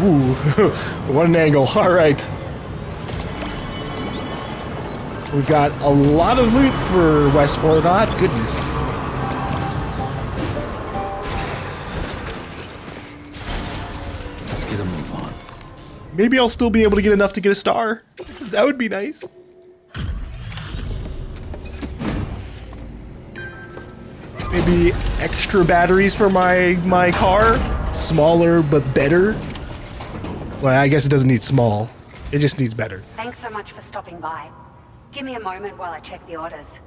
Ooh, what an angle. All right. We've got a lot of loot for West Forgot. Goodness. Let's get a move on. Maybe I'll still be able to get enough to get a star. That would be nice. Maybe extra batteries for my car. Smaller but better. Well, I guess it doesn't need small. It just needs better. Thanks so much for stopping by. Give me a moment while I check the orders.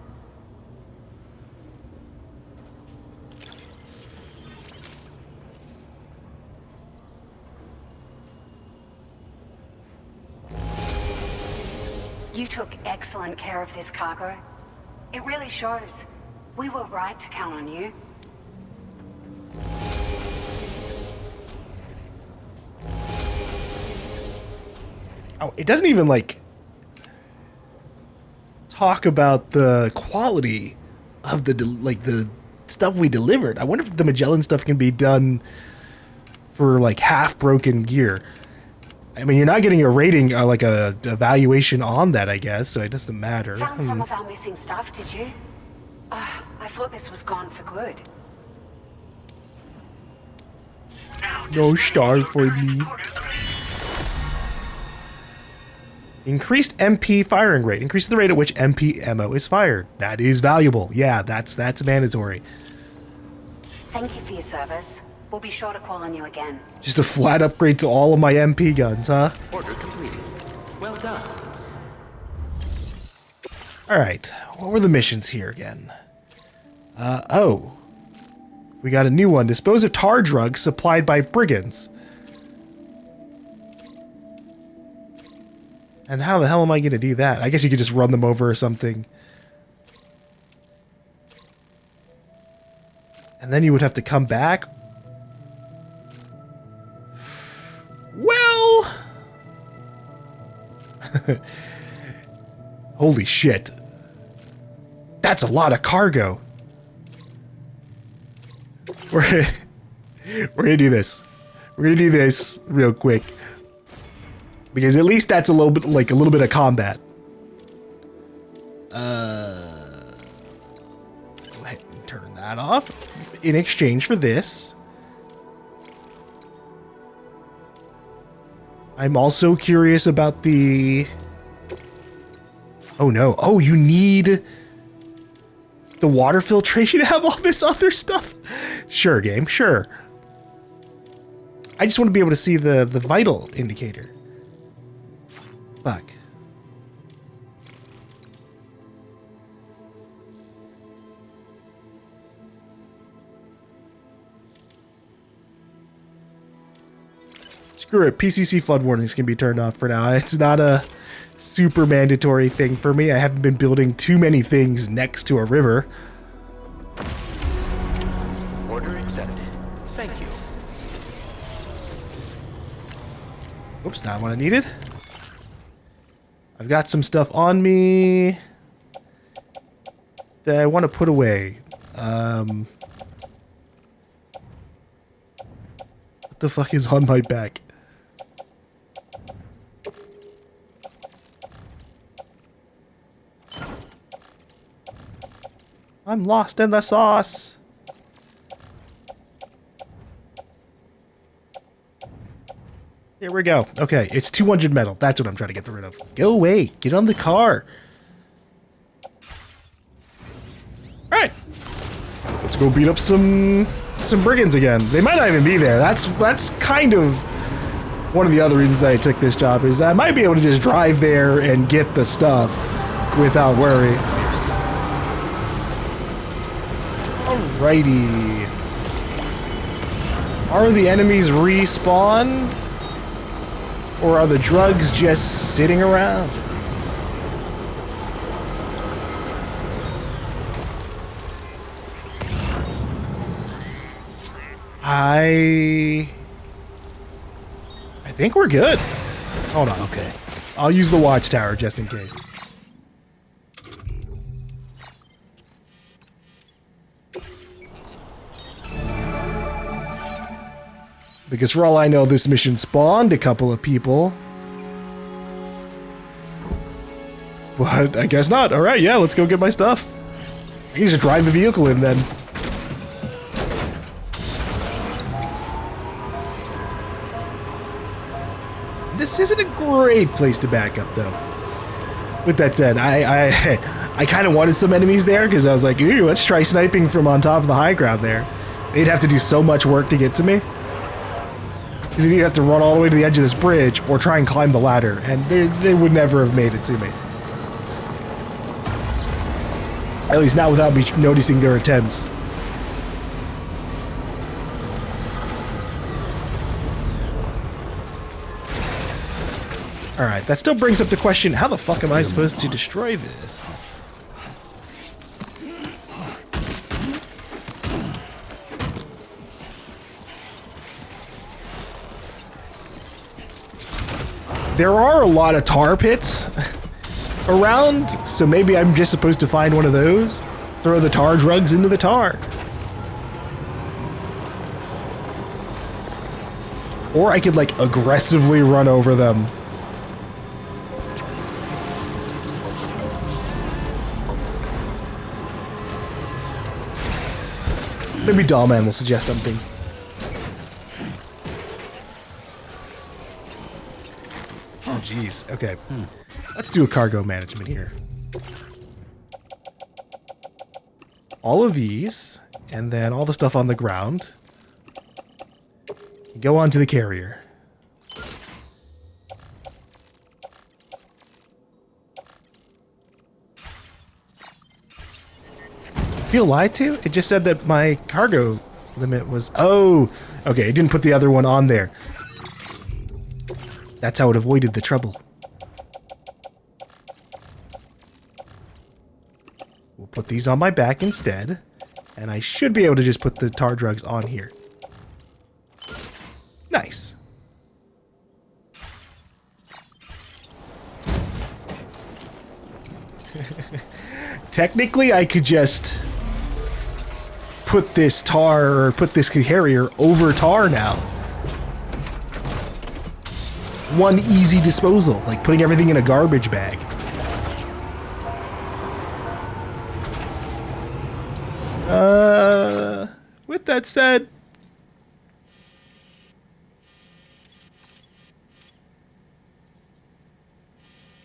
You took excellent care of this cargo. It really shows. We were right to count on you. Oh, it doesn't even, like, talk about the quality of the stuff we delivered. I wonder if the Magellan stuff can be done for, like, half-broken gear. I mean, you're not getting a rating, like a evaluation on that, I guess, so it doesn't matter. Found some of our missing stuff, did you? I thought this was gone for good. No star for me. Increased MP firing rate. Increase the rate at which MP ammo is fired. That is valuable. Yeah, that's mandatory. Thank you for your service. We'll be sure to call on you again. Just a flat upgrade to all of my MP guns, huh? Order completed. Well done. Alright, what were the missions here again? Oh. We got a new one. Dispose of tar drugs supplied by brigands. And how the hell am I going to do that? I guess you could just run them over or something. And then you would have to come back. Well... Holy shit. That's a lot of cargo. We're gonna do this. We're gonna do this real quick. Because at least that's a little bit of combat. Go ahead and turn that off in exchange for this. I'm also curious about the... Oh no. Oh, you need the water filtration to have all this other stuff? Sure, game, sure. I just want to be able to see the vital indicator. Fuck. Screw it, PCC flood warnings can be turned off for now. It's not a super mandatory thing for me. I haven't been building too many things next to a river. Order accepted. Thank you. Oops, not what I needed. I've got some stuff on me that I want to put away. What the fuck is on my back? I'm lost in the sauce. Here we go. Okay, it's 200 metal. That's what I'm trying to get rid of. Go away. Get on the car. Alright. Let's go beat up some brigands again. They might not even be there. That's kind of one of the other reasons I took this job, is I might be able to just drive there and get the stuff without worry. Alrighty. Are the enemies respawned? Or are the drugs just sitting around? I think we're good. Hold on. Okay. I'll use the watchtower just in case. Because for all I know, this mission spawned a couple of people. But I guess not. Alright, yeah, let's go get my stuff. I can just drive the vehicle in then. This isn't a great place to back up, though. With that said, I kind of wanted some enemies there because I was like, ooh, let's try sniping from on top of the high ground there. They'd have to do so much work to get to me. Because you'd have to run all the way to the edge of this bridge or try and climb the ladder, and they would never have made it to me. At least not without me noticing their attempts. Alright, that still brings up the question, how the fuck am I supposed to destroy this? There are a lot of tar pits around, so maybe I'm just supposed to find one of those, throw the tar drugs into the tar. Or I could, like, aggressively run over them. Maybe Dollman will suggest something. Oh, jeez. Okay. Let's do a cargo management here. All of these, and then all the stuff on the ground, go onto the carrier. Feel lied to? It just said that my cargo limit was... Oh! Okay, it didn't put the other one on there. That's how it avoided the trouble. We'll put these on my back instead, and I should be able to just put the tar drugs on here. Nice. Technically, I could just put this tar, or put this carrier over tar now. One easy disposal, like putting everything in a garbage bag. With that said,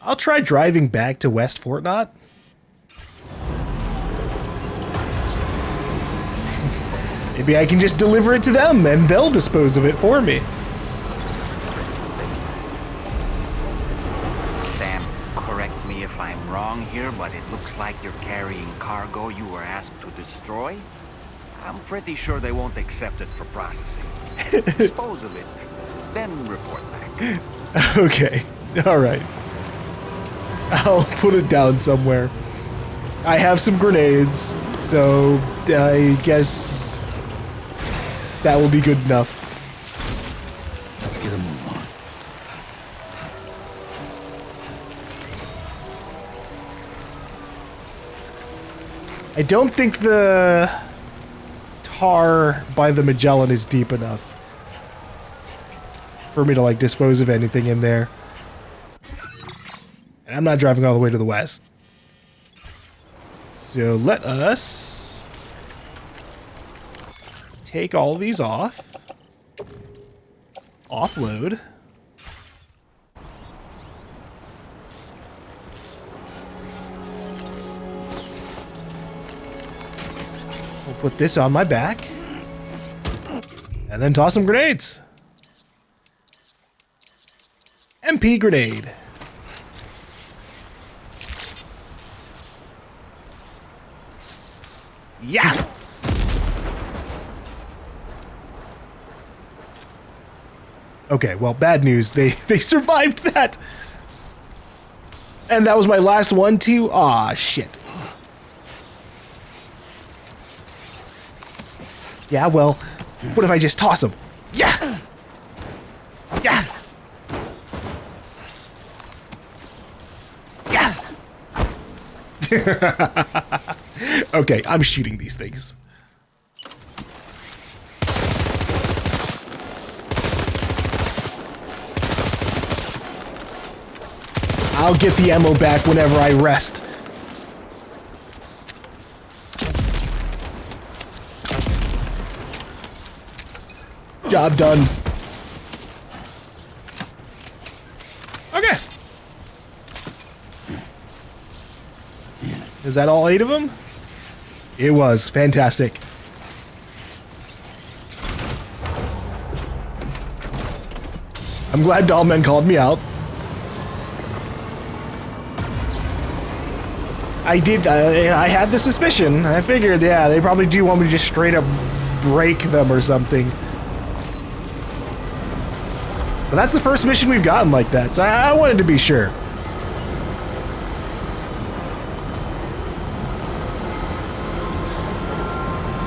I'll try driving back to West Fort Knot. Maybe I can just deliver it to them and they'll dispose of it for me. Sam, correct me if I'm wrong here, but it looks like you're carrying cargo you were asked to destroy. I'm pretty sure they won't accept it for processing. Dispose of it, then report back. Okay, alright. I'll put it down somewhere. I have some grenades, so I guess that will be good enough. Let's get a move on. I don't think the tar by the Magellan is deep enough for me to, like, dispose of anything in there. And I'm not driving all the way to the west. So let us take all these off. Offload. We'll put this on my back. And then toss some grenades. MP grenade. Yeah! Okay, well, bad news. They survived that! And that was my last one, too? Aw, shit. Yeah, well, what if I just toss them? Yeah! Yeah! Yeah! Okay, I'm shooting these things. I'll get the ammo back whenever I rest. Job done. Okay. Is that all 8 of them? It was. Fantastic. I'm glad Dollman called me out. I did, I had the suspicion. I figured, yeah, they probably do want me to just straight up break them or something. But that's the first mission we've gotten like that, so I wanted to be sure.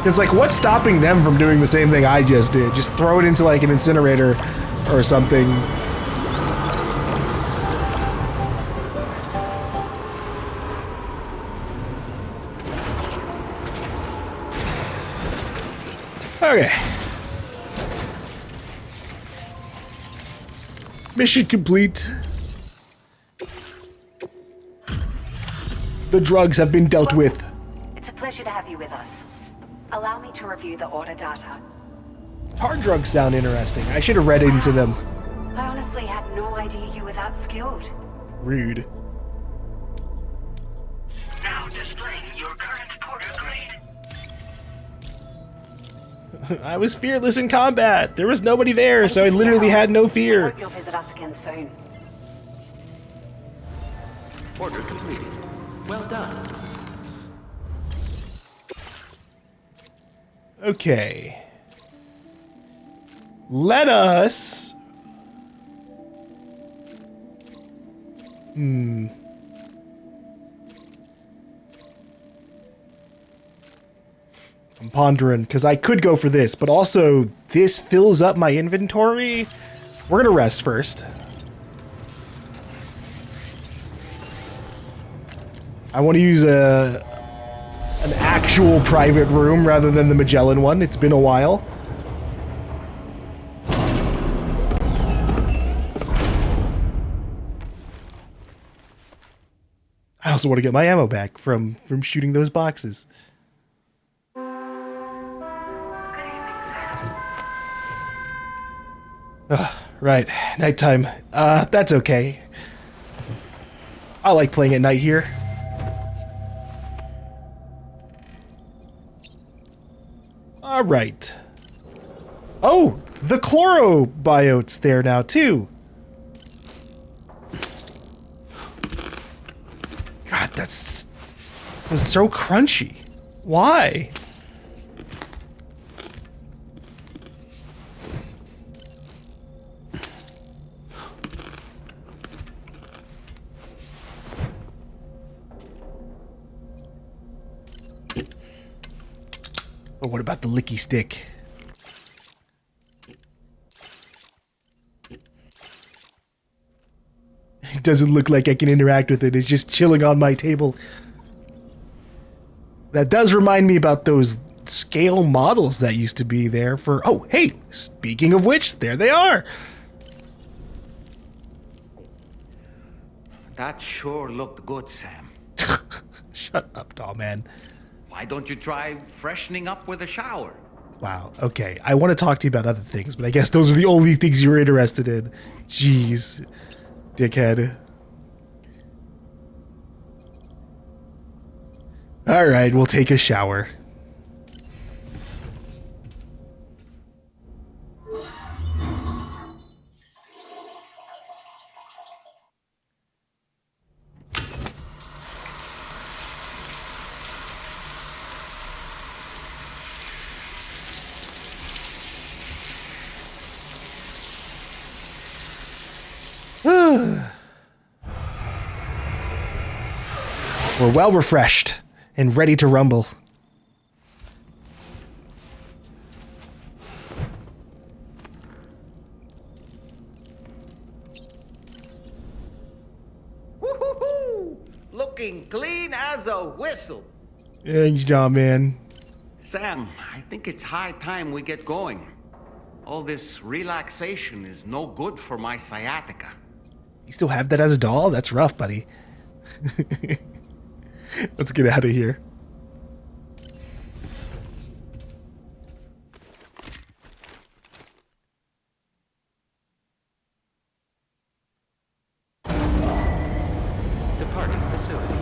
It's like, what's stopping them from doing the same thing I just did? Just throw it into like an incinerator or something. Okay. Mission complete. The drugs have been dealt with. It's a pleasure to have you with us. Allow me to review the order data. Hard drugs sound interesting. I should have read into them. I honestly had no idea you were that skilled. Rude. Now displaying your current porter grade. I was fearless in combat. There was nobody there, so I literally had no We fear. hope you'll visit us again soon. Order completed. Well done. Okay. Let us... I'm pondering, because I could go for this, but also this fills up my inventory. We're gonna rest first. I want to use an actual private room rather than the Magellan one. It's been a while. I also want to get my ammo back from shooting those boxes. Right, nighttime. That's okay. I like playing at night here. Alright. Oh, the chlorobiote's there now, too. God, that's so crunchy. Why? But what about the licky stick? It doesn't look like I can interact with it. It's just chilling on my table. That does remind me about those scale models that used to be there for... Oh, hey, speaking of which, there they are. That sure looked good, Sam. Shut up, doll man. Why don't you try freshening up with a shower? Wow, okay. I want to talk to you about other things, but I guess those are the only things you were interested in. Jeez, dickhead. Alright, we'll take a shower. We're well refreshed and ready to rumble. Woo-hoo-hoo! Looking clean as a whistle. Thanks, John, man. Sam, I think it's high time we get going. All this relaxation is no good for my sciatica. You still have that as a doll? That's rough, buddy. Let's get out of here. Departing facility.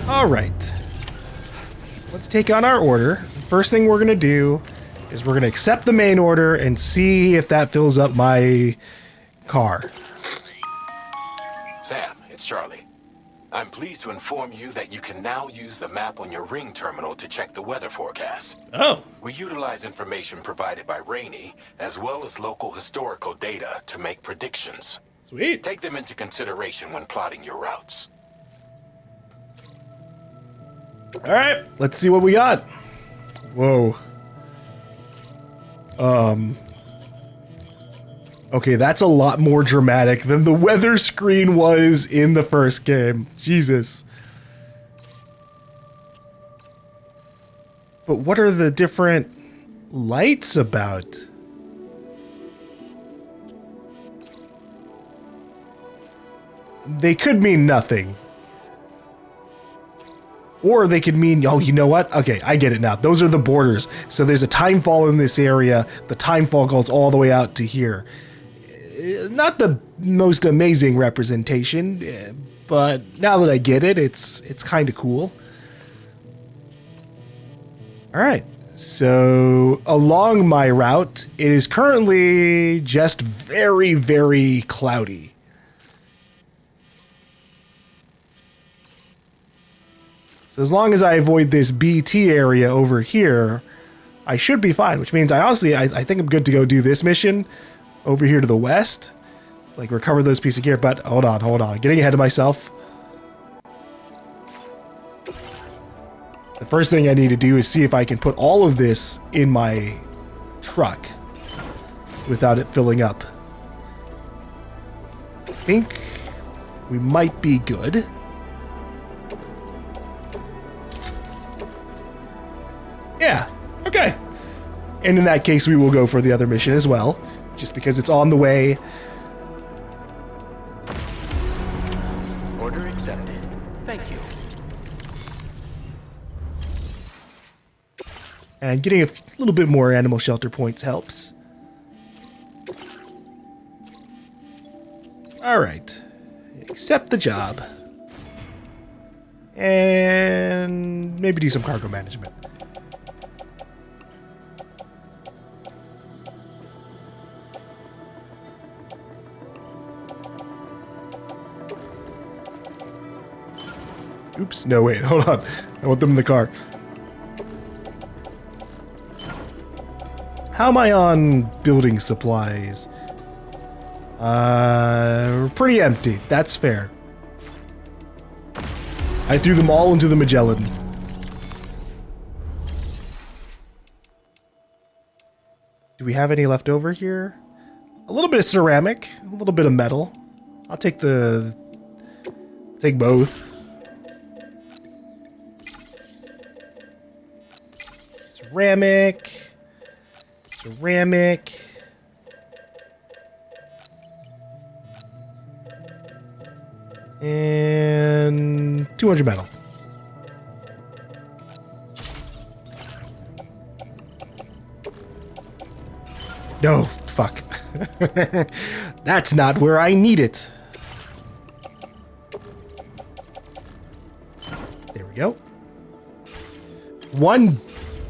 All right. Let's take on our order. First thing we're gonna do is we're gonna accept the main order and see if that fills up my car. Sam, it's Charlie. I'm pleased to inform you that you can now use the map on your Ring terminal to check the weather forecast. Oh. We utilize information provided by Rainey, as well as local historical data to make predictions. Sweet. Take them into consideration when plotting your routes. All right, let's see what we got. Whoa. Okay, that's a lot more dramatic than the weather screen was in the first game. Jesus. But what are the different lights about? They could mean nothing. Or they could mean, oh, you know what? Okay, I get it now. Those are the borders. So there's a timefall in this area. The timefall goes all the way out to here. Not the most amazing representation, but now that I get it, it's kind of cool. All right. So along my route, it is currently just very, very cloudy. So as long as I avoid this BT area over here, I should be fine, which means I think I'm good to go do this mission over here to the west. Like recover those pieces of gear, but hold on. Getting ahead of myself. The first thing I need to do is see if I can put all of this in my truck without it filling up. I think we might be good. Yeah, okay. And in that case, we will go for the other mission as well, just because it's on the way. Order accepted. Thank you. And getting a little bit more animal shelter points helps. Alright. Accept the job. And maybe do some cargo management. Oops, no, wait, hold on. I want them in the car. How am I on building supplies? Pretty empty. That's fair. I threw them all into the Magellan. Do we have any left over here? A little bit of ceramic, a little bit of metal. I'll take both. Ceramic. And 200 metal. No, fuck. That's not where I need it. There we go. One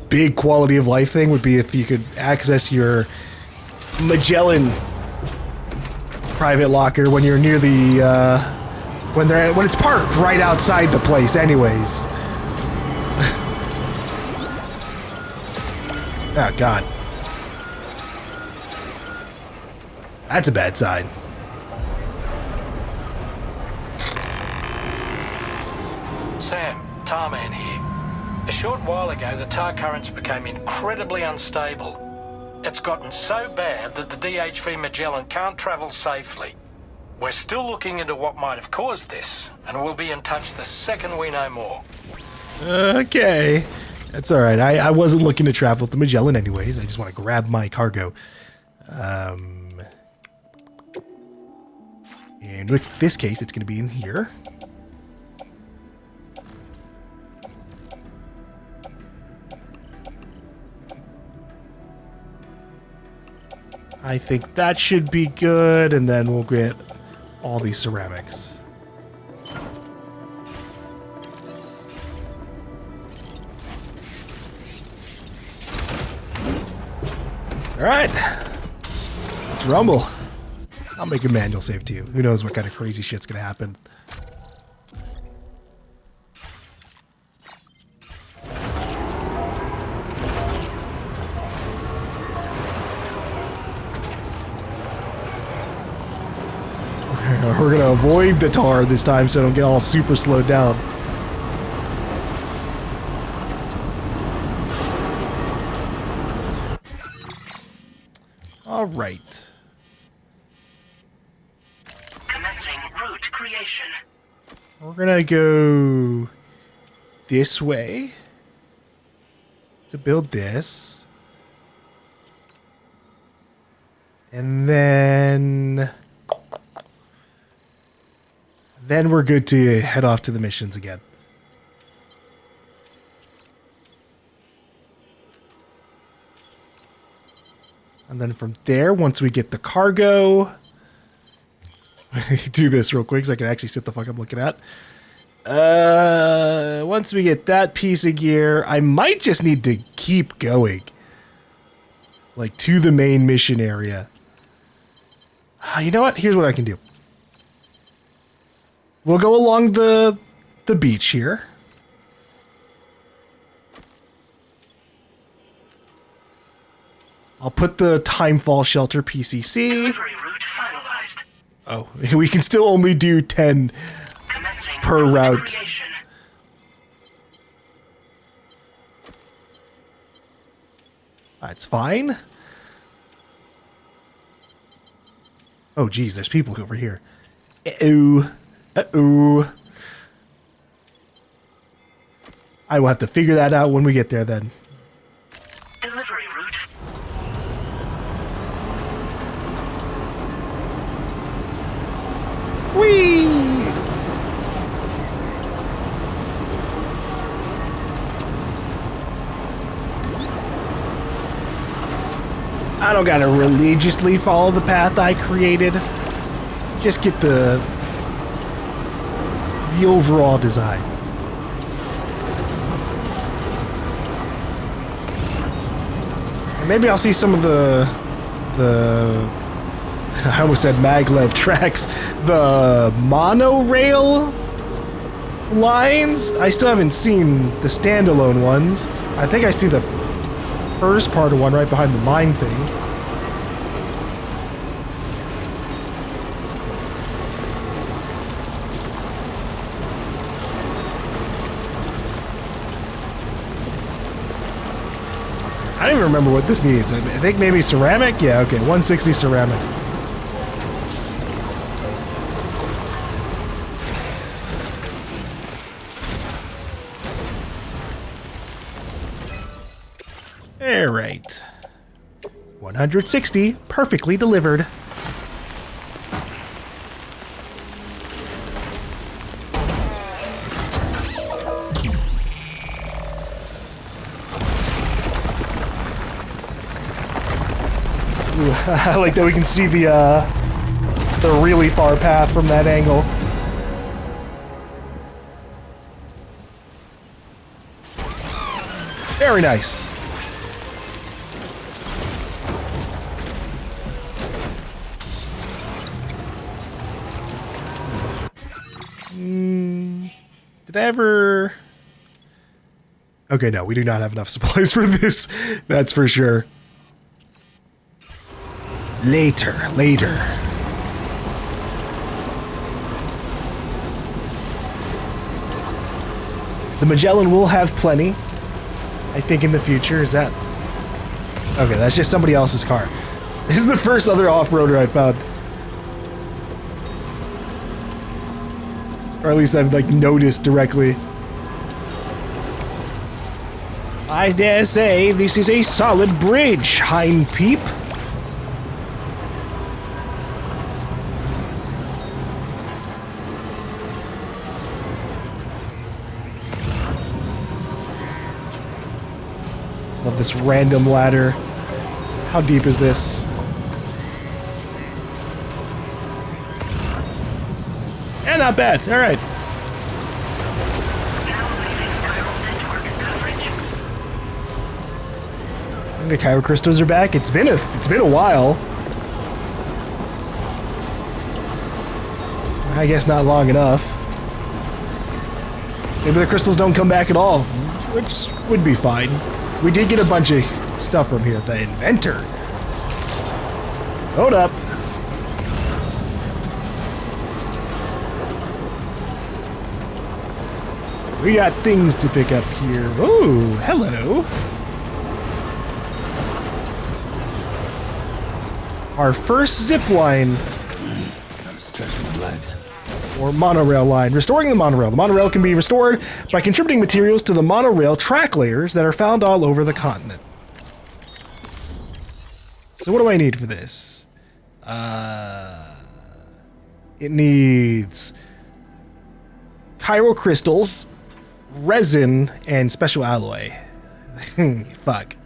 big quality of life thing would be if you could access your Magellan private locker when you're near the when it's parked right outside the place anyways. Oh god. That's a bad sign. Sam, Tarman here. A short while ago, the tar currents became incredibly unstable. It's gotten so bad that the DHV Magellan can't travel safely. We're still looking into what might have caused this, and we'll be in touch the second we know more. Okay. That's alright. I wasn't looking to travel with the Magellan anyways. I just want to grab my cargo. And with this case, it's going to be in here. I think that should be good, and then we'll get all these ceramics. Alright, let's rumble. I'll make a manual save too. Who knows what kind of crazy shit's gonna happen. We're gonna avoid the tar this time so I don't get all super slowed down. All right. Commencing route creation. We're gonna go this way to build this. And then we're good to head off to the missions again. And then from there, once we get the cargo, do this real quick so I can actually see what the fuck I'm looking at. Once we get that piece of gear, I might just need to keep going, like to the main mission area. You know what? Here's what I can do. We'll go along the beach here. I'll put the Timefall Shelter PCC. Delivery route finalized. Oh, we can still only do 10 Commencing per route. creation. That's fine. Oh, geez, there's people over here. Uh-oh. Uh-oh. I will have to figure that out when we get there then. Delivery route. Whee! I don't gotta religiously follow the path I created. Just get the overall design. And maybe I'll see some of the I almost said maglev tracks, the monorail lines. I still haven't seen the standalone ones. I think I see the first part of one right behind the mine thing. I don't even remember what this needs. I think maybe ceramic? Yeah, okay, 160 ceramic. Alright. 160, perfectly delivered. Ooh, I like that we can see the really far path from that angle. Very nice. Did I ever... Okay, no, we do not have enough supplies for this. That's for sure. Later. The Magellan will have plenty, I think, in the future. Is that... Okay, that's just somebody else's car. This is the first other off-roader I found. Or at least I've, like, noticed directly. I dare say this is a solid bridge, Hind Peep. Love this random ladder. How deep is this? Eh, not bad. All right. The Kyro crystals are back. It's been a while. I guess not long enough. Maybe the crystals don't come back at all, which would be fine. We did get a bunch of stuff from here. The inventor. Hold up. We got things to pick up here. Oh, hello. Our first zip line. Gotta stretch my legs. Or monorail line. Restoring the monorail. The monorail can be restored by contributing materials to the monorail track layers that are found all over the continent. So what do I need for this? It needs Kyro crystals, resin, and special alloy. Fuck.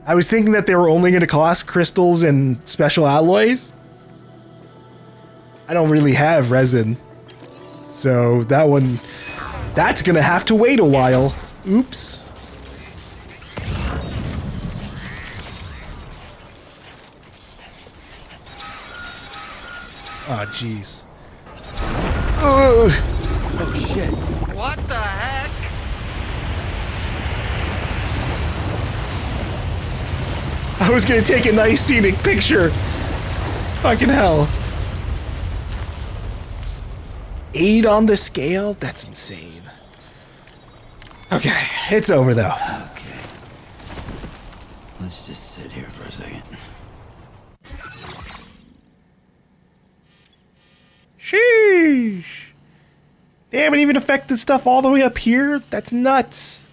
I was thinking that they were only going to cost crystals and special alloys. I don't really have resin. So that one, that's going to have to wait a while. Oops. Oh, jeez. Oh shit. What the heck? I was gonna take a nice scenic picture. Fucking hell. 8 on the scale? That's insane. Okay, it's over though. Okay. Let's just sit here for a second. Sheesh. Damn, it even affected stuff all the way up here? That's nuts.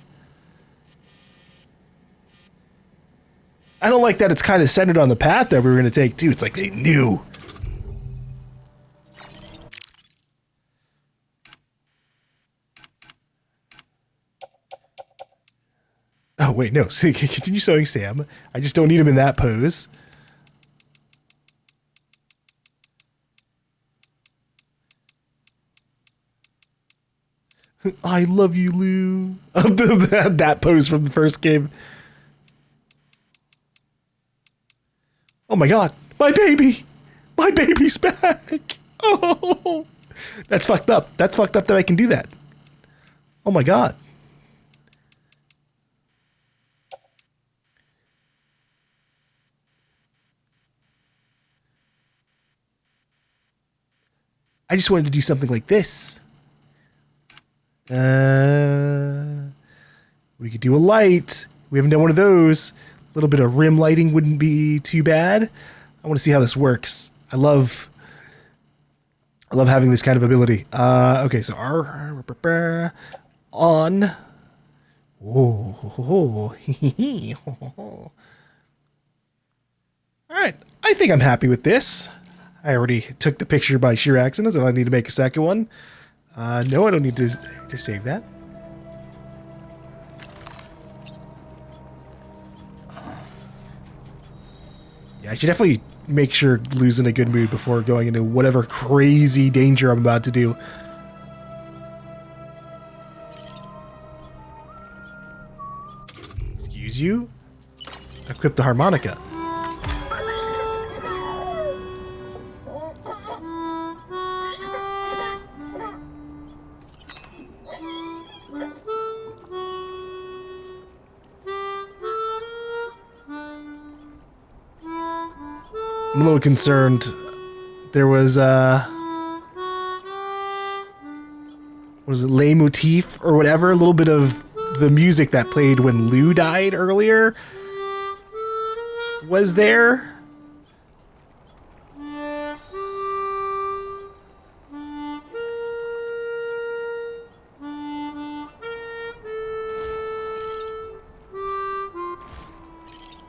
I don't like that it's kind of centered on the path that we were going to take, too. It's like they knew. Oh, wait, no. See, continue sewing Sam. I just don't need him in that pose. I love you, Lou. That pose from the first game. Oh my god, my baby! My baby's back! Oh, that's fucked up. That's fucked up that I can do that. Oh my god. I just wanted to do something like this. We could do a light. We haven't done one of those. A little bit of rim lighting wouldn't be too bad. I want to see how this works. I love having this kind of ability. Okay, so our on. Oh, all right. I think I'm happy with this. I already took the picture by sheer accident, so I need to make a second one. No, I don't need to save that. Yeah, I should definitely make sure Lou's in a good mood before going into whatever crazy danger I'm about to do. Excuse you? Equip the harmonica. I'm a little concerned. There was what was it, leitmotif or whatever? A little bit of the music that played when Lou died earlier was there.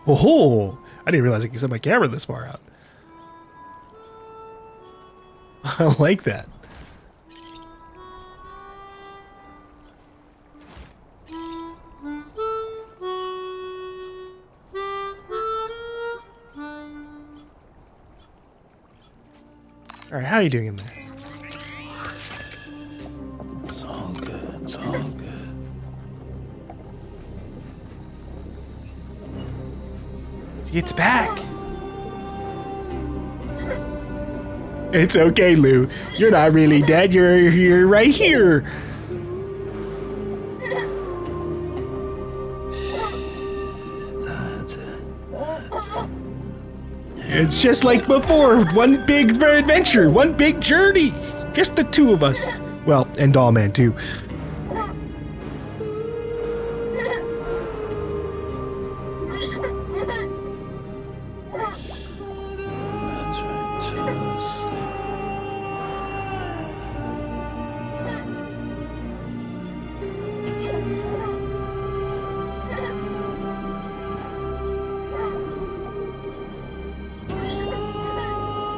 Oh, I didn't realize I could set my camera this far out. I like that. Alright, how are you doing in there? It's all good. It's all good. It's back. It's okay, Lou. You're not really dead. You're right here. That's it. It's just like before. One big adventure. One big journey. Just the two of us. Well, and Dollman too. That's right. Just sleep.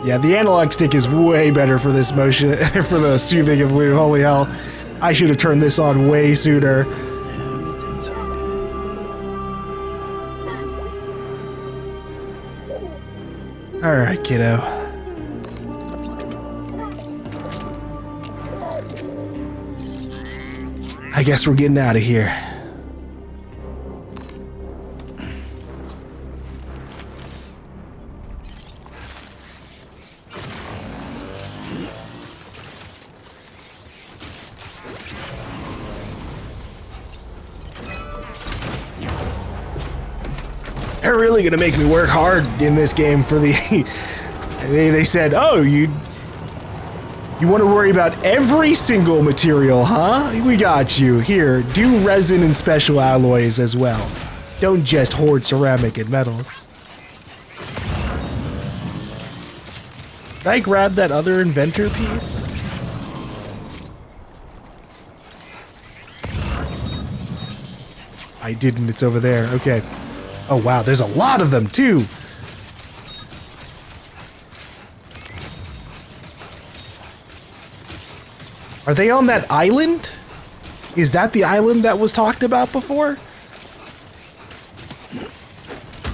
Yeah, the analog stick is way better for this motion, for the soothing of Lou. Holy hell. I should have turned this on way sooner. Everything's okay. Alright, kiddo. I guess we're getting out of here. They're really gonna make me work hard in this game for the... they said, oh, you want to worry about every single material, huh? We got you. Here, do resin and special alloys as well. Don't just hoard ceramic and metals. Did I grab that other inventor piece? I didn't, it's over there. Okay. Oh wow, there's a lot of them too! Are they on that island? Is that the island that was talked about before?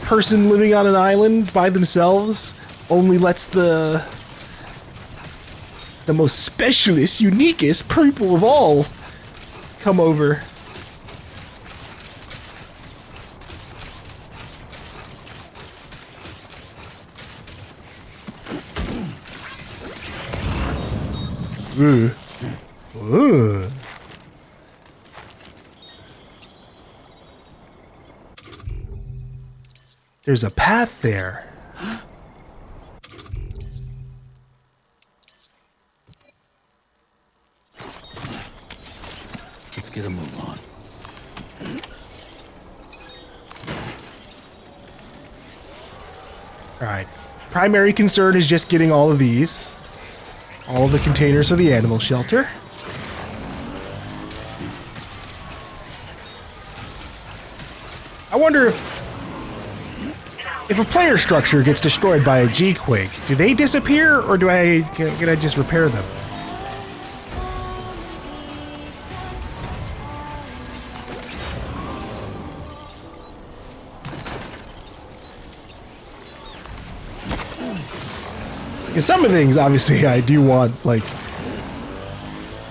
Person living on an island by themselves only lets the most specialist, uniquest people of all come over. Ooh. Ooh. There's a path there. Let's get a move on. Alright. Primary concern is just getting all of these. All of the containers for the animal shelter. I wonder if a player structure gets destroyed by a G-quake, do they disappear or can I just repair them? Because some of the things, obviously, I do want, like,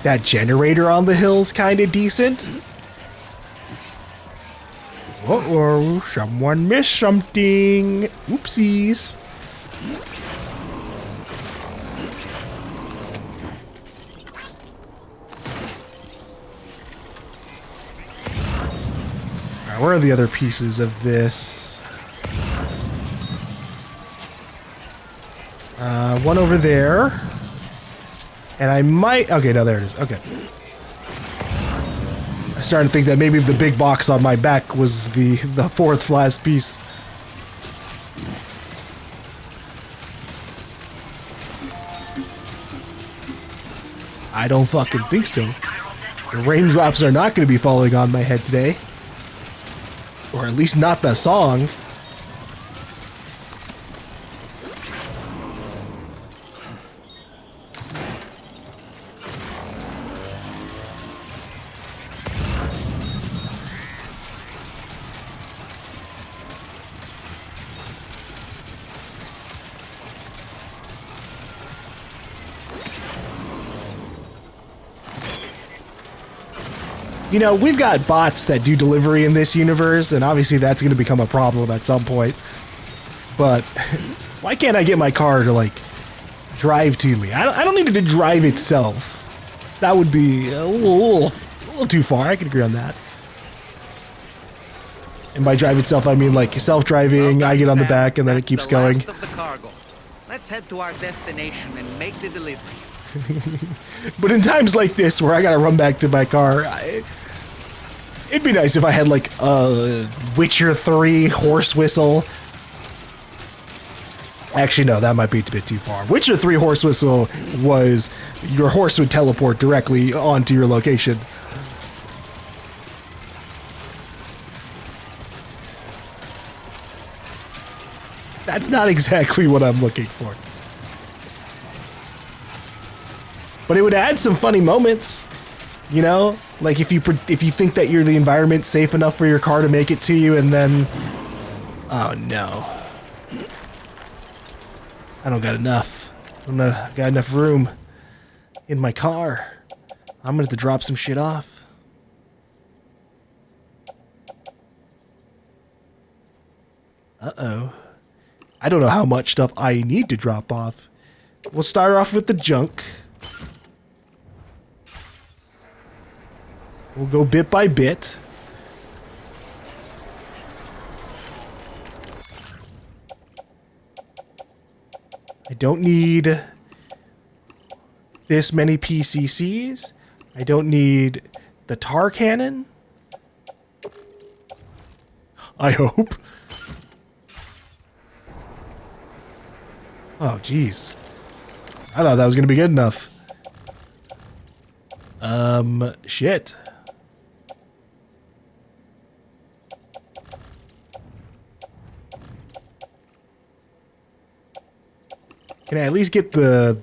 that generator on the hill's kind of decent. Uh-oh, someone missed something. Oopsies. Alright, where are the other pieces of this? One over there. And I might... Okay, no, there it is. Okay. I started to think that maybe the big box on my back was the fourth last piece. I don't fucking think so. The raindrops are not going to be falling on my head today. Or at least not the song. You know, we've got bots that do delivery in this universe, and obviously that's going to become a problem at some point. But why can't I get my car to, like, drive to me? I don't need it to drive itself. That would be a little too far. I could agree on that. And by drive itself, I mean, like, self-driving, I get on the back, and then it keeps going. Of the cargo. Let's head to our destination and make the delivery. But in times like this, where I gotta run back to my car, it'd be nice if I had, like, a Witcher 3 horse whistle. Actually, no, that might be a bit too far. Witcher 3 horse whistle was your horse would teleport directly onto your location. That's not exactly what I'm looking for. But it would add some funny moments, you know? Like if you think that you're the environment safe enough for your car to make it to you and then... Oh no. I don't got enough. I don't got enough room in my car. I'm gonna have to drop some shit off. Uh-oh. I don't know how much stuff I need to drop off. We'll start off with the junk. We'll go bit by bit. I don't need this many PCCs. I don't need the tar cannon. I hope. Oh, jeez. I thought that was gonna be good enough. Shit. Can I at least get the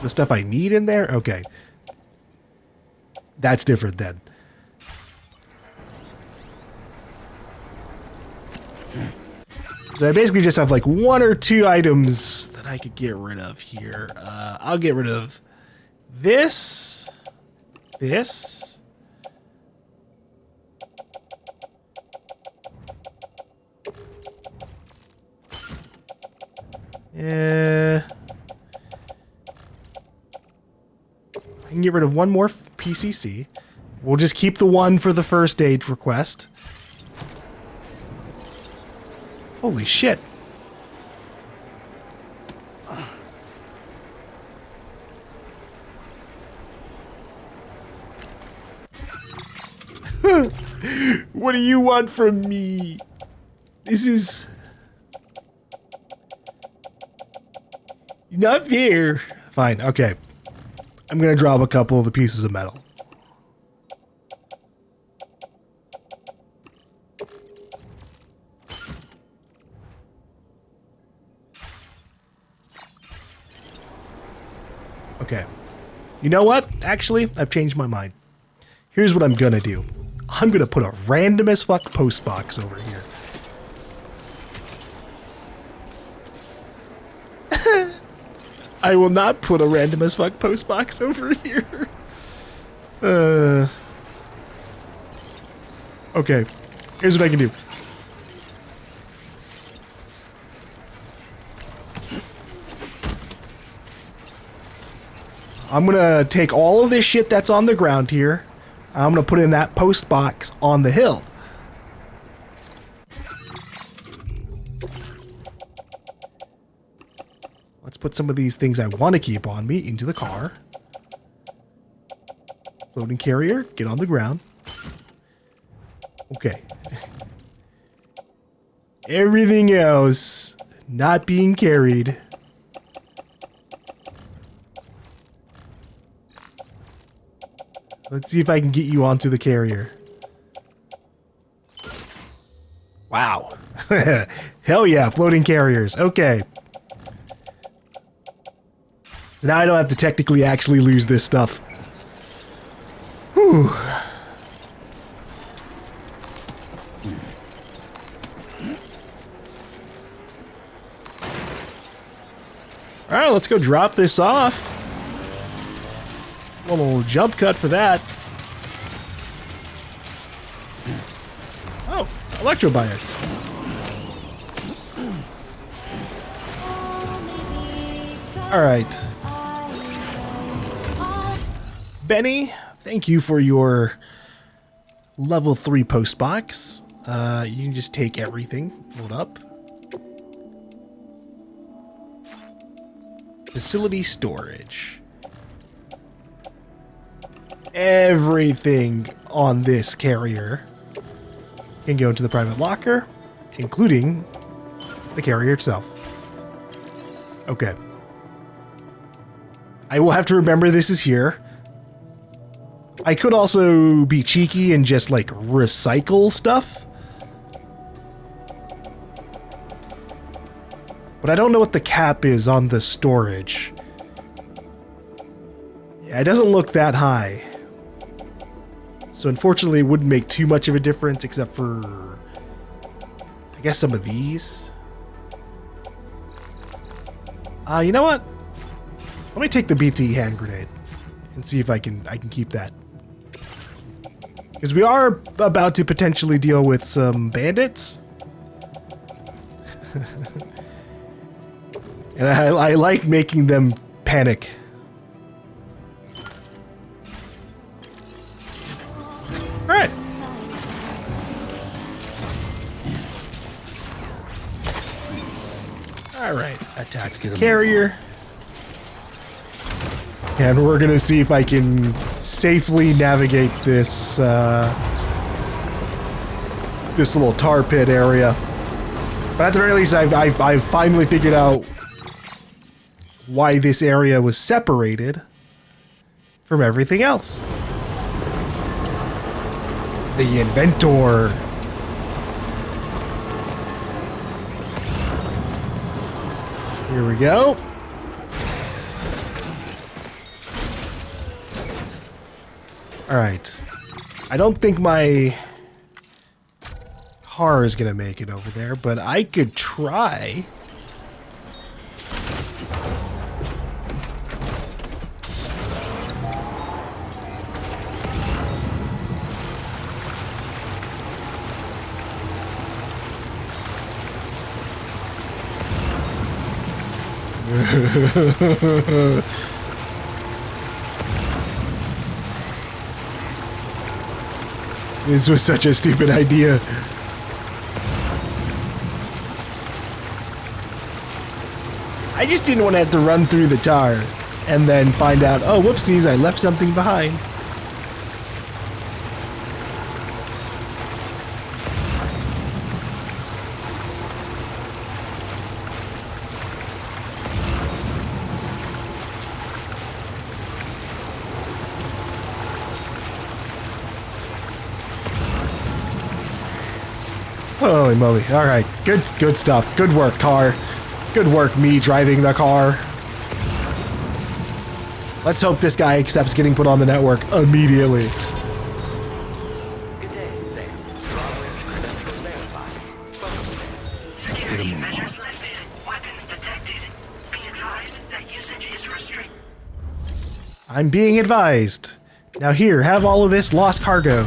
stuff I need in there? Okay. That's different then. So I basically just have like 1 or 2 items that I could get rid of here. I'll get rid of this. This. I can get rid of 1 more PCC. We'll just keep the 1 for the first aid request. Holy shit. What do you want from me? This is... not fair. Fine, okay. I'm gonna drop a couple of the pieces of metal. Okay. You know what? Actually, I've changed my mind. Here's what I'm gonna do. I'm gonna put a random as fuck post box over here. I will not put a random as fuck post box over here. Okay. Here's what I can do. I'm gonna take all of this shit that's on the ground here. I'm gonna put in that post box on the hill. Let's put some of these things I want to keep on me into the car. Floating carrier, get on the ground. Okay. Everything else not being carried. Let's see if I can get you onto the carrier. Wow. Hell yeah, floating carriers. Okay. So now I don't have to technically actually lose this stuff. Whew. Alright, let's go drop this off. A little jump cut for that. Oh, electrobiotes. Alright. Benny, thank you for your level 3 post box. You can just take everything. Hold up. Facility storage. Everything on this carrier can go into the private locker, including the carrier itself. Okay. I will have to remember this is here. I could also be cheeky and just like recycle stuff. But I don't know what the cap is on the storage. Yeah, it doesn't look that high. So unfortunately it wouldn't make too much of a difference except for, I guess, some of these. You know what? Let me take the BT hand grenade and see if I can keep that. Because we are about to potentially deal with some bandits. And I like making them panic. Alright. Alright, attack the carrier. And we're gonna see if I can safely navigate this this little tar pit area. But at the very least, I've finally figured out why this area was separated from everything else. The inventor. Here we go. Alright. I don't think my car is gonna make it over there, but I could try. This was such a stupid idea. I just didn't want to have to run through the tar and then find out, oh, whoopsies, I left something behind. Holy moly. Alright, good stuff. Good work, car. Good work, me driving the car. Let's hope this guy accepts getting put on the network immediately. Good day, Sam. Progress credentials verified. Security measures lifted. Weapons detected. Be advised that usage is restricted. I'm being advised. Now here, have all of this lost cargo.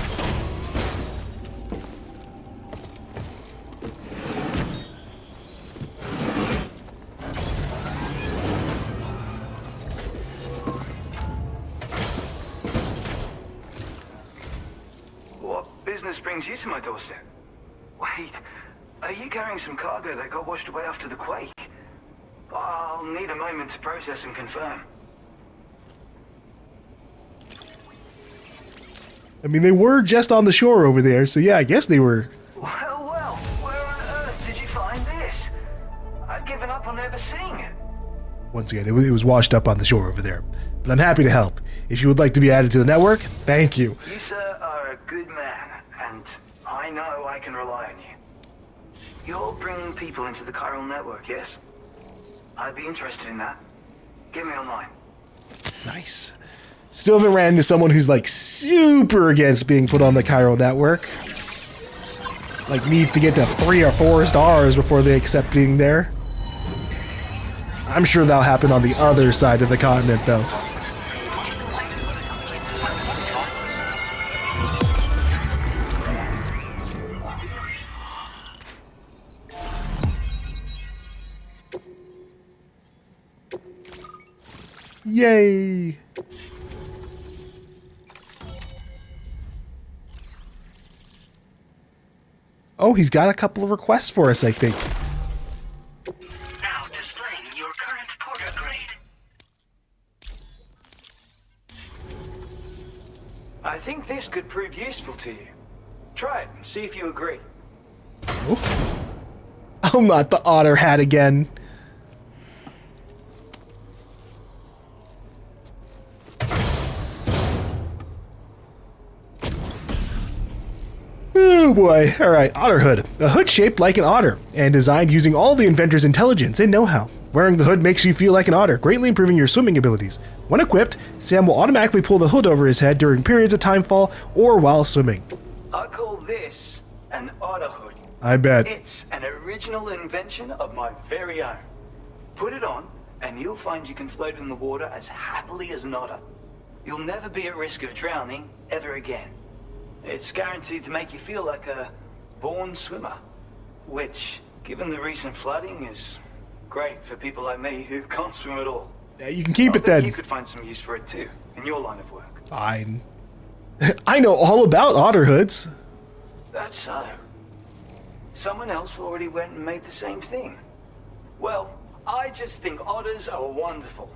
Brings you to my doorstep. Wait, are you carrying some cargo that got washed away after the quake? I'll need a moment to process and confirm. I mean, they were just on the shore over there, so yeah, I guess they were. Well, where on earth did you find this? I'd given up on ever seeing it. Once again, it was washed up on the shore over there. But I'm happy to help. If you would like to be added to the network, thank you. You, sir, are a good man, and I know I can rely on you. You're bringing people into the chiral network, yes? I'd be interested in that. Get me online. Nice. Still haven't ran into someone who's like super against being put on the chiral network. Like needs to get to 3 or 4 stars before they accept being there. I'm sure that'll happen on the other side of the continent though. Yay! Oh, he's got a couple of requests for us, I think. Now displaying your current porter grade. I think this could prove useful to you. Try it and see if you agree. Oh, not the otter hat again. Oh boy. Alright, otter hood. A hood shaped like an otter and designed using all the inventor's intelligence and know-how. Wearing the hood makes you feel like an otter, greatly improving your swimming abilities. When equipped, Sam will automatically pull the hood over his head during periods of time fall or while swimming. I call this an otter hood. I bet. It's an original invention of my very own. Put it on, and you'll find you can float in the water as happily as an otter. You'll never be at risk of drowning ever again. It's guaranteed to make you feel like a born swimmer, which, given the recent flooding, is great for people like me who can't swim at all. Yeah, you can keep it bet then. You could find some use for it too, in your line of work. Fine. I know all about otter hoods. That's so. Someone else already went and made the same thing. Well, I just think otters are wonderful.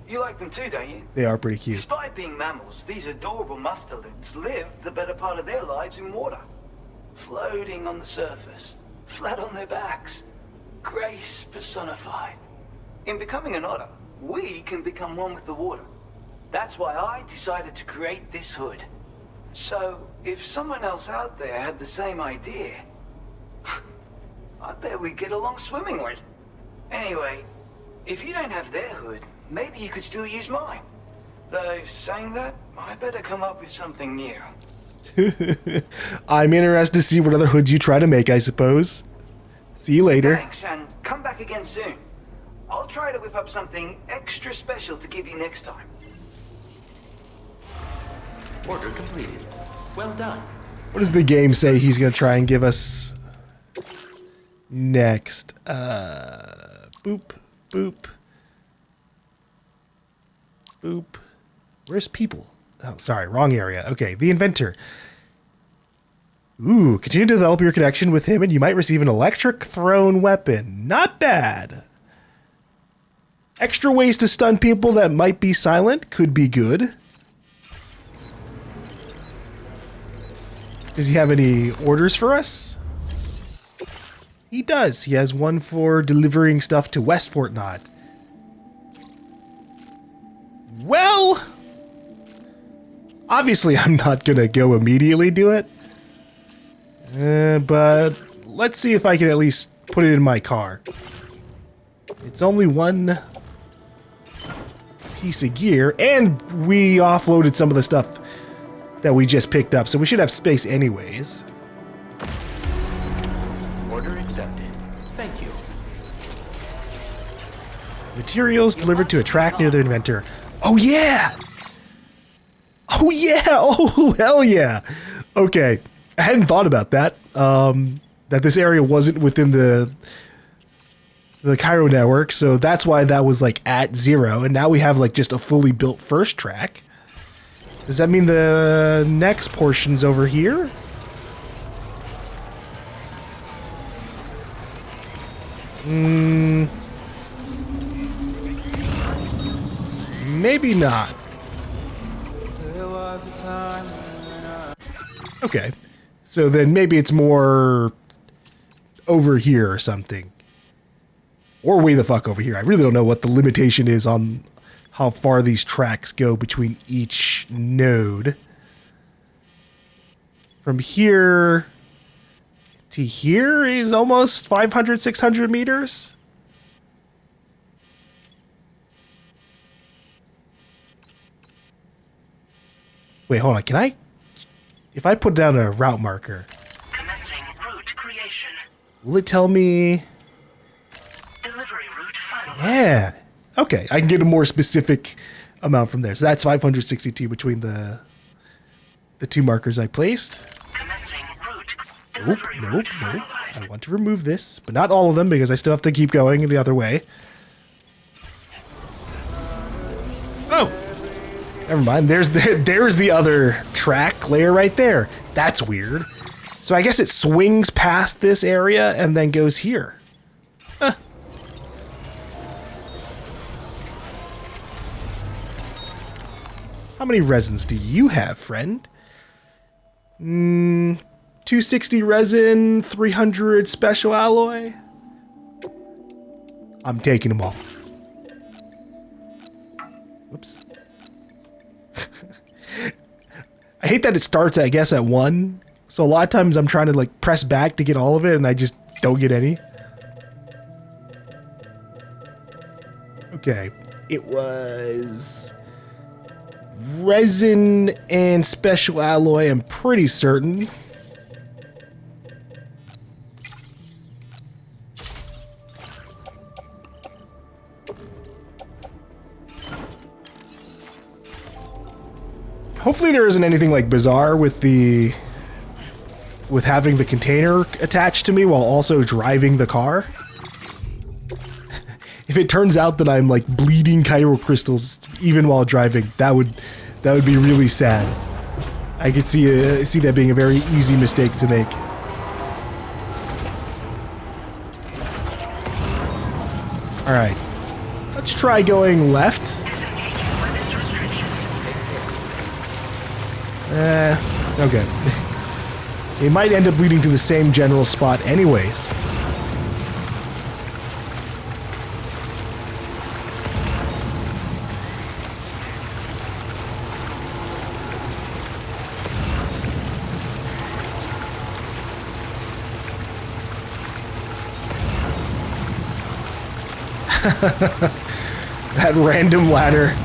You like them too, don't you? They are pretty cute. Despite being mammals, these adorable mustelids live the better part of their lives in water. Floating on the surface, flat on their backs. Grace personified. In becoming an otter, we can become one with the water. That's why I decided to create this hood. So, if someone else out there had the same idea, I bet we'd get along swimmingly. Anyway, if you don't have their hood, maybe you could still use mine. Though, saying that, I better come up with something new. I'm interested to see what other hoods you try to make, I suppose. See you later. Thanks, and come back again soon. I'll try to whip up something extra special to give you next time. Order completed. Well done. What does the game say he's going to try and give us next? Boop, boop, boop. Where's people? Oh, sorry, wrong area. Okay, the inventor. Ooh, continue to develop your connection with him and you might receive an electric thrown weapon. Not bad. Extra ways to stun people that might be silent could be good. Does he have any orders for us? He does. He has one for delivering stuff to West Fortnite. Well, obviously I'm not gonna go immediately do it. But let's see if I can at least put it in my car. It's only one piece of gear, and we offloaded some of the stuff that we just picked up, so we should have space anyways. Order accepted. Thank you. Materials delivered to a track near the inventor. Oh yeah! Oh yeah! Oh hell yeah! Okay, I hadn't thought about that. That this area wasn't within the Cairo network, so that's why that was like at 0, and now we have like just a fully built first track. Does that mean the next portion's over here? Maybe not. Okay, so then maybe it's more over here or something. Or way the fuck over here. I really don't know what the limitation is on how far these tracks go between each node. From here to here is almost 500, 600 meters. Wait, hold on. Can I... If I put down a route marker... Commencing route creation. Will it tell me... Delivery route finalized. Yeah. Okay, I can get a more specific amount from there. So that's 562 between the two markers I placed. Commencing route. Nope, nope, nope. I want to remove this, but not all of them because I still have to keep going the other way. Never mind. There's the other track layer right there. That's weird. So I guess it swings past this area and then goes here. Huh. How many resins do you have, friend? 260 resin, 300 special alloy. I'm taking them all. Whoops. I hate that it starts, I guess, at 1. So a lot of times I'm trying to like press back to get all of it and I just don't get any. Okay. It was resin and special alloy, I'm pretty certain. Hopefully there isn't anything like bizarre with having the container attached to me while also driving the car. If it turns out that I'm like bleeding Cairo crystals even while driving, that would be really sad. I could see that being a very easy mistake to make. All right, let's try going left. Okay. It might end up leading to the same general spot anyways. That random ladder.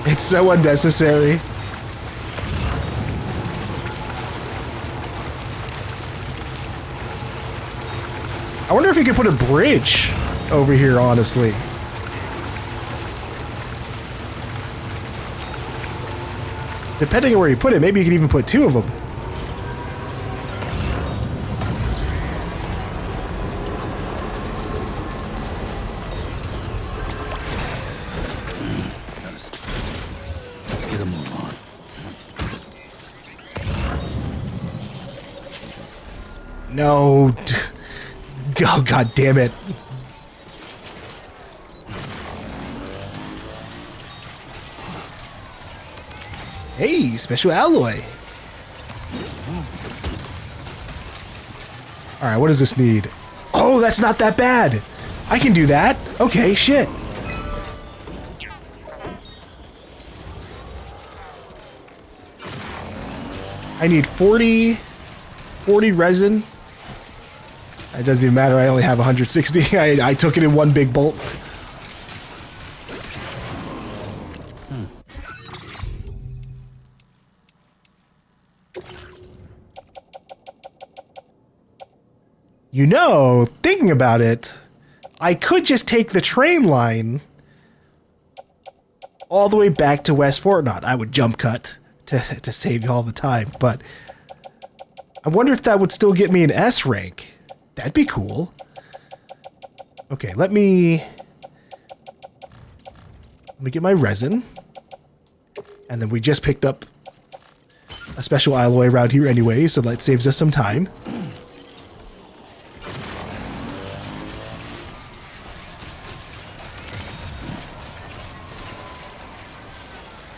It's so unnecessary. I wonder if you could put a bridge over here, honestly. Depending on where you put it, maybe you could even put 2 of them. Let's get a move on. No. Oh, god damn it. Hey, special alloy. Alright, what does this need? Oh, that's not that bad. I can do that. Okay, shit. I need 40 resin. It doesn't even matter, I only have 160. I took it in one big bulk. You know, thinking about it, I could just take the train line all the way back to West Fort Knot. I would jump cut to save you all the time, but I wonder if that would still get me an S rank. That'd be cool. Okay, let me get my resin. And then we just picked up a special alloy around here anyway, so that saves us some time.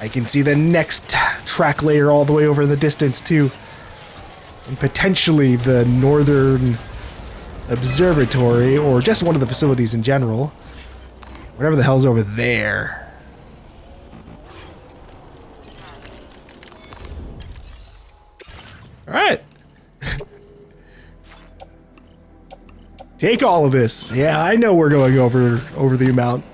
I can see the next track layer all the way over in the distance too. And potentially the northern Observatory, or just one of the facilities in general. Whatever the hell's over there. Alright. Take all of this. Yeah, I know we're going over the amount.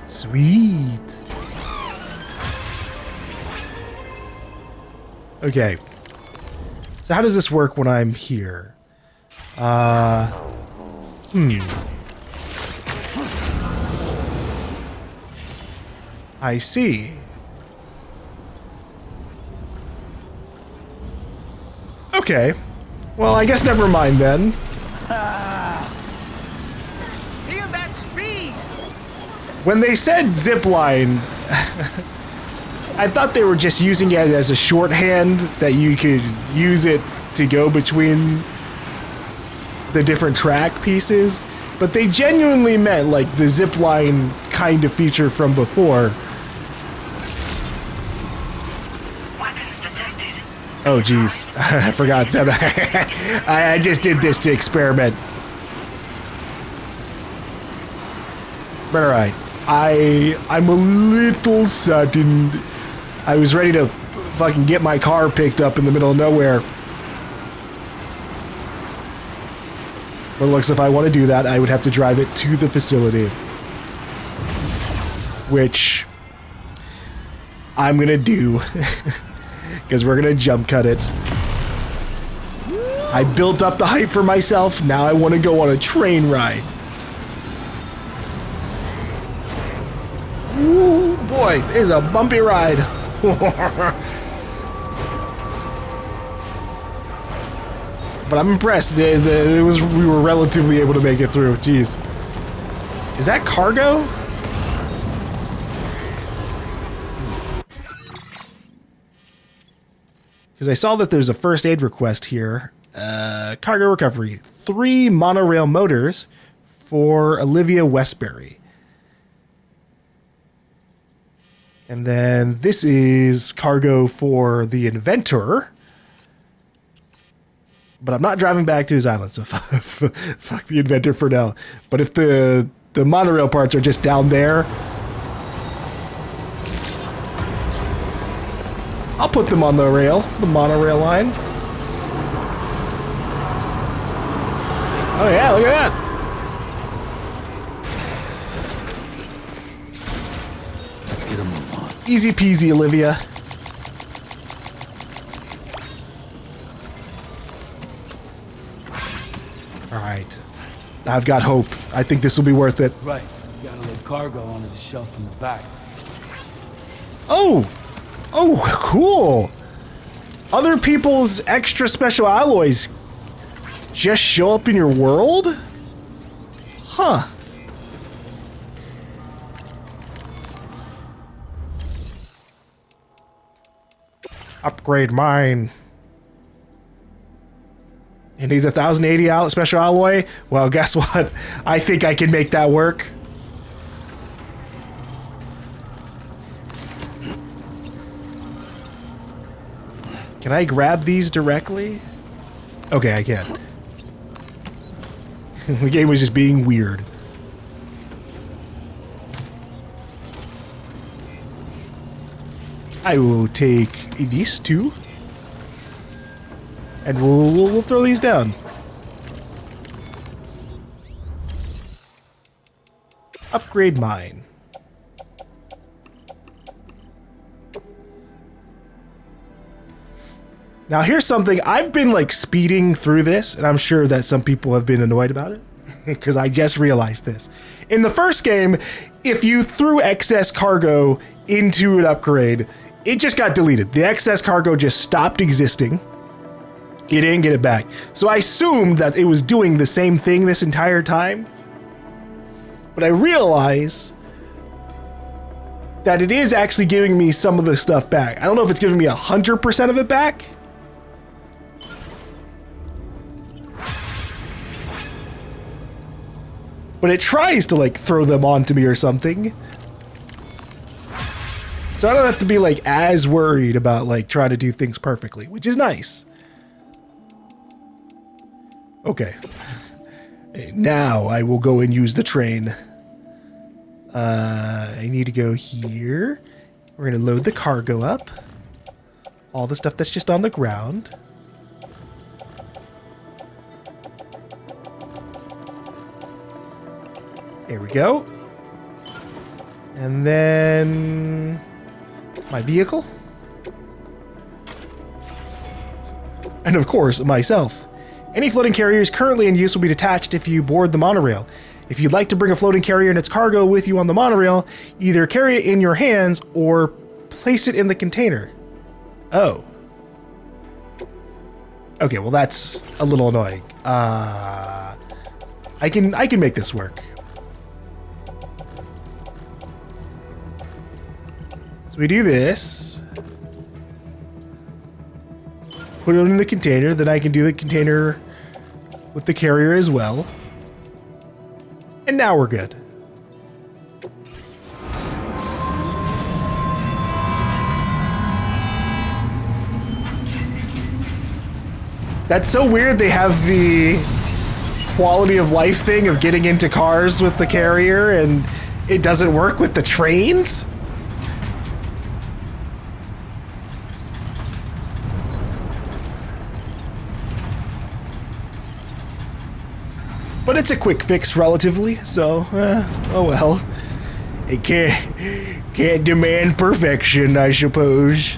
Sweet. Okay. So how does this work when I'm here? I see. Okay. Well, I guess never mind then. Feel that speed! When they said zipline, I thought they were just using it as a shorthand that you could use it to go between the different track pieces, but they genuinely meant like the zipline kind of feature from before. Weapons detected. Oh geez, I forgot that I just did this to experiment. But alright, I'm a little saddened. I was ready to fucking get my car picked up in the middle of nowhere. But it looks if I want to do that, I would have to drive it to the facility. Which I'm gonna do. Because we're gonna jump cut it. I built up the hype for myself, now I want to go on a train ride. Ooh, boy, it's a bumpy ride. But I'm impressed. We were relatively able to make it through. Jeez. Is that cargo? Because I saw that there's a first aid request here. Cargo recovery. 3 monorail motors for Olivia Westbury. And then this is cargo for the inventor. But I'm not driving back to his island, so fuck the inventor for now. But if the monorail parts are just down there, I'll put them on the rail, the monorail line. Oh yeah, look at that. Let's get a move on. Easy peasy, Olivia. Alright. I've got hope. I think this will be worth it. Right. You gotta load cargo onto the shelf in the back. Oh! Oh, cool! Other people's extra special alloys just show up in your world? Huh. Upgrade mine. It needs 1080 special alloy? Well, guess what? I think I can make that work. Can I grab these directly? Okay, I can. The game was just being weird. I will take these two. And we'll throw these down. Upgrade mine. Now here's something, I've been like speeding through this, and I'm sure that some people have been annoyed about it, because I just realized this. In the first game, if you threw excess cargo into an upgrade, it just got deleted. The excess cargo just stopped existing. You didn't get it back. So I assumed that it was doing the same thing this entire time. But I realize that it is actually giving me some of the stuff back. I don't know if it's giving me 100% of it back. But it tries to like throw them onto me or something. So I don't have to be like as worried about like trying to do things perfectly, which is nice. Okay. Now I will go and use the train. I need to go here. We're going to load the cargo up. All the stuff that's just on the ground. Here we go. And then my vehicle. And of course, myself. Any floating carriers currently in use will be detached if you board the monorail. If you'd like to bring a floating carrier and its cargo with you on the monorail, either carry it in your hands or place it in the container. Oh. Okay, well that's a little annoying. I can make this work. So we do this. Put it in the container, then I can do the container with the carrier as well. And now we're good. That's so weird they have the quality of life thing of getting into cars with the carrier and it doesn't work with the trains? But it's a quick fix relatively, so, oh well. It can't demand perfection, I suppose.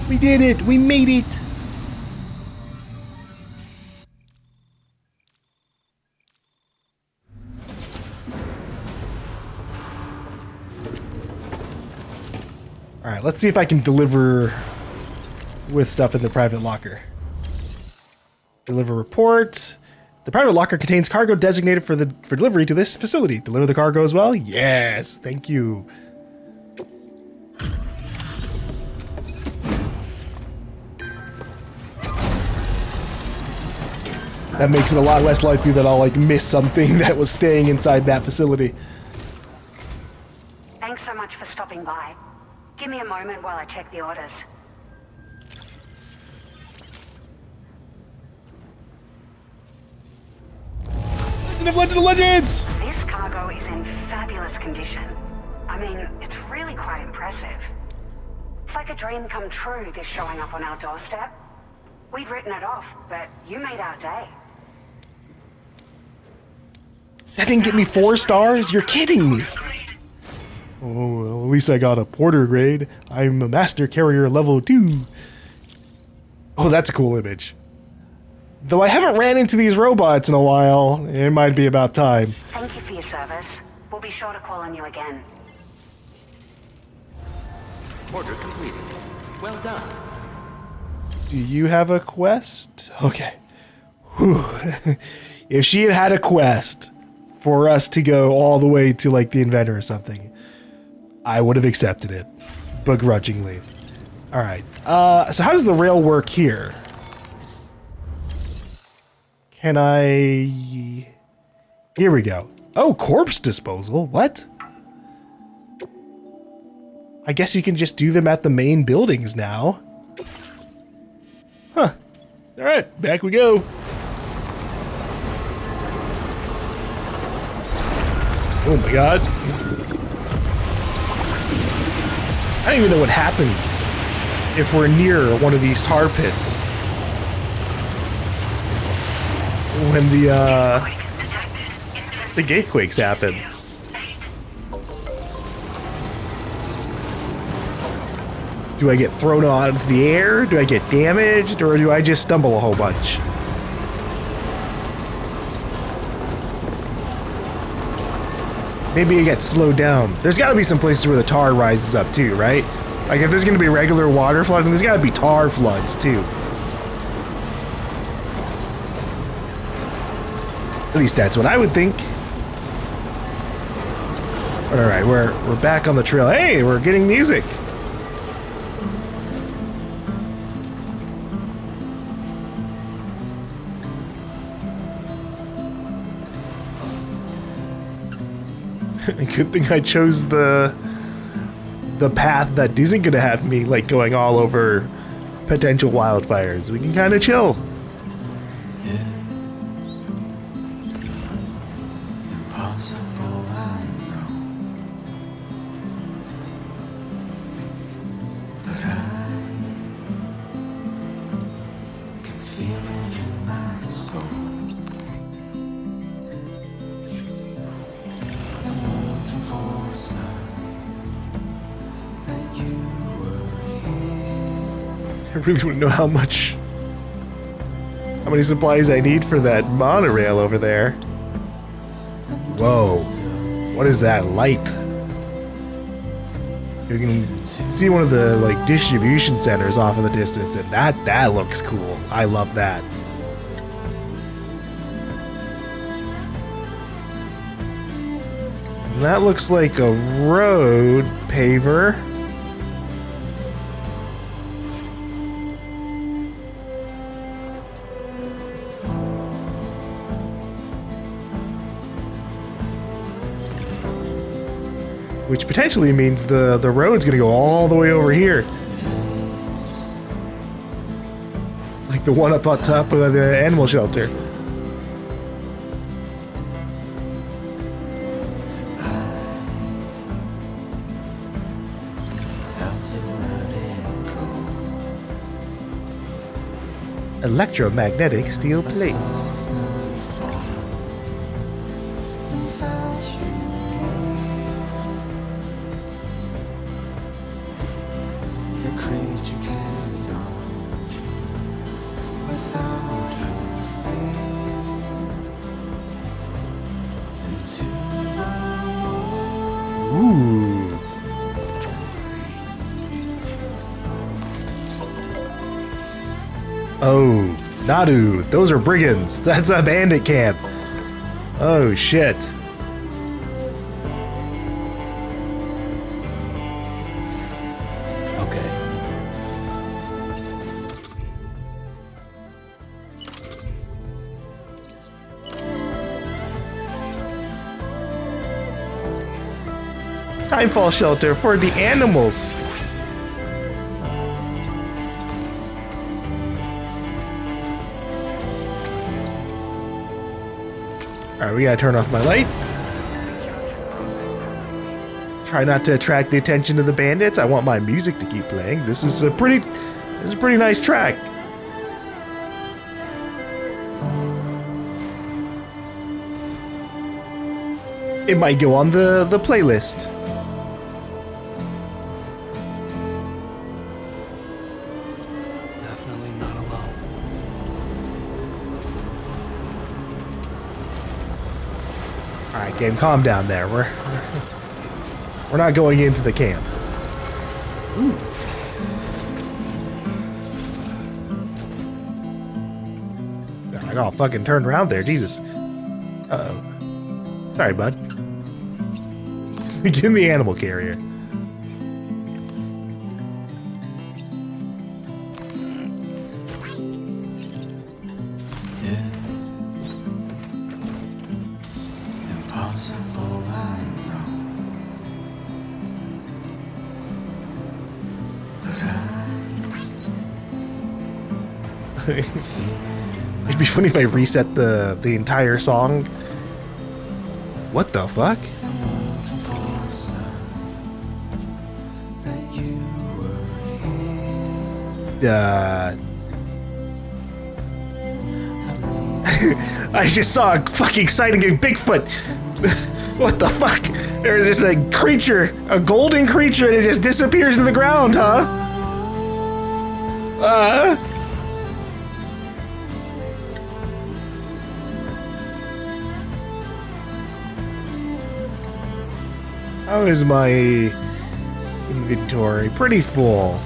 We did it! We made it! Alright, let's see if I can deliver with stuff in the private locker. Deliver report. The private locker contains cargo designated for delivery to this facility. Deliver the cargo as well? Yes, thank you. That makes it a lot less likely that I'll like miss something that was staying inside that facility. Thanks so much for stopping by. Give me a moment while I check the orders. Legend of Legends! This cargo is in fabulous condition. I mean, it's really quite impressive. It's like a dream come true, this showing up on our doorstep. We'd written it off, but you made our day. That didn't get me 4 stars? You're kidding me! Oh, well, at least I got a porter grade. I'm a master carrier level 2. Oh, that's a cool image. Though I haven't ran into these robots in a while, it might be about time. Thank you for your service. We'll be sure to call on you again. Order completed. Well done. Do you have a quest? Okay. Whew. If she had had a quest for us to go all the way to like the inventor or something, I would have accepted it, begrudgingly. All right. So how does the rail work here? Can I... Here we go. Oh, corpse disposal. What? I guess you can just do them at the main buildings now. Huh. Alright, back we go. Oh my god. I don't even know what happens if we're near one of these tar pits. When the gate quakes happen. Do I get thrown out into the air? Do I get damaged? Or do I just stumble a whole bunch? Maybe I get slowed down. There's gotta be some places where the tar rises up too, right? Like if there's gonna be regular water flooding, there's gotta be tar floods too. At least that's what I would think. Alright, we're back on the trail. Hey, we're getting music. Good thing I chose the path that isn't gonna have me like going all over potential wildfires. We can kind of chill. I really want to know how many supplies I need for that monorail over there. Whoa. What is that light? You can see one of the like distribution centers off in the distance, and that looks cool. I love that. And that looks like a road paver. Which potentially means the road's gonna go all the way over here. Like the one up on top of the animal shelter. Electromagnetic steel plates. Ooh. Oh, Nadu, those are brigands. That's a bandit camp. Oh shit. Okay. Timefall shelter for the animals. Alright, we gotta turn off my light. Try not to attract the attention of the bandits. I want my music to keep playing. This is a pretty nice track. It might go on the playlist. Definitely not alone. Alright, game, calm down there. We're not going into the camp. Ooh. I got all fucking turned around there, Jesus. Uh-oh. Sorry, bud. Get in the animal carrier. It'd be funny if I reset the entire song. What the fuck? I just saw a fucking sighting of Bigfoot. What the fuck? There's just a creature, a golden creature, and it just disappears to the ground, huh? How is my inventory? Pretty full.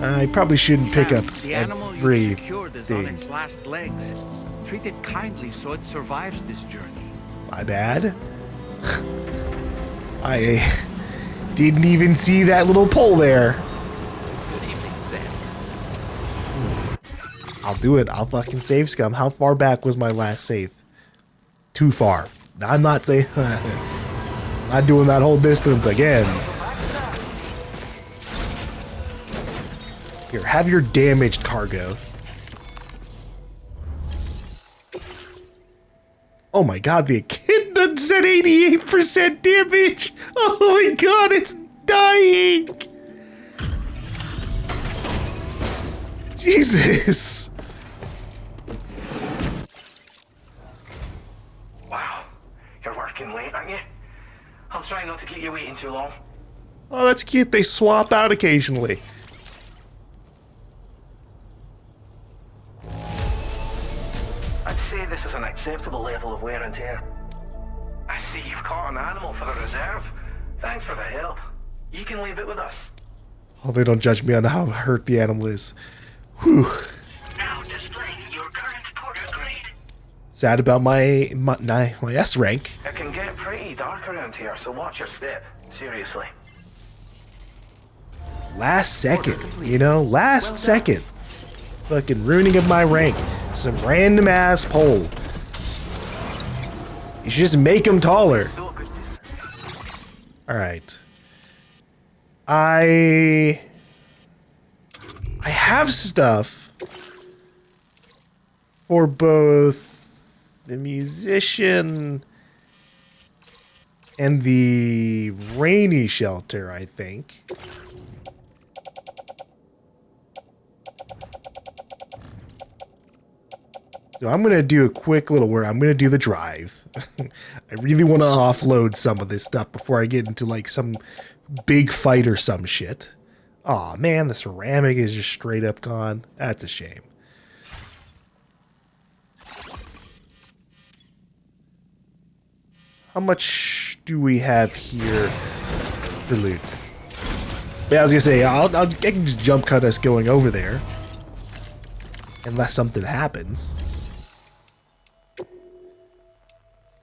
I probably shouldn't pick up The animal you secured is on its everything. last legs. Treat it kindly so it survives this journey. My bad. I didn't even see that little pole there. Good evening, Sam. I'll do it. I'll fucking save scum. How far back was my last save? Too far. I'm not saying... not doing that whole distance again. Here, have your damaged cargo. Oh my god, the echidna said 88% damage! Oh my god, it's dying! Jesus! Wow. You're working late, aren't you? I'll try not to keep you waiting too long. Oh, that's cute. They swap out occasionally. acceptable level of wear and tear. I see you've caught an animal for the reserve. Thanks for the help. You can leave it with us. Oh, they don't judge me on how hurt the animal is. Whew. Now displaying your current porter grade. Sad about my S rank. It can get pretty dark around here, so watch your step. Seriously. Last second, you know? Last second. Fucking ruining of my rank. Some random ass pole. You should just make him taller. Alright. I have stuff for both the musician and the rainy shelter, I think. So I'm going to do a quick little where I'm going to do the drive. I really want to offload some of this stuff before I get into like some big fight or some shit. Aw, man, the ceramic is just straight up gone. That's a shame. How much do we have here for loot? Yeah, I was going to say, I can just jump cut us going over there. Unless something happens.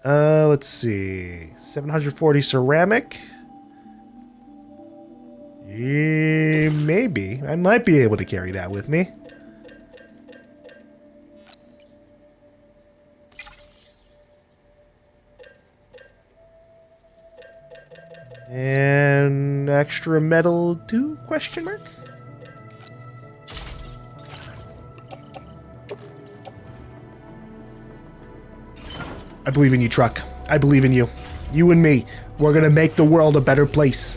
Let's see. 740 ceramic. Yeah, maybe. I might be able to carry that with me. And extra metal too? Question mark? I believe in you, truck. I believe in you. You and me. We're gonna make the world a better place.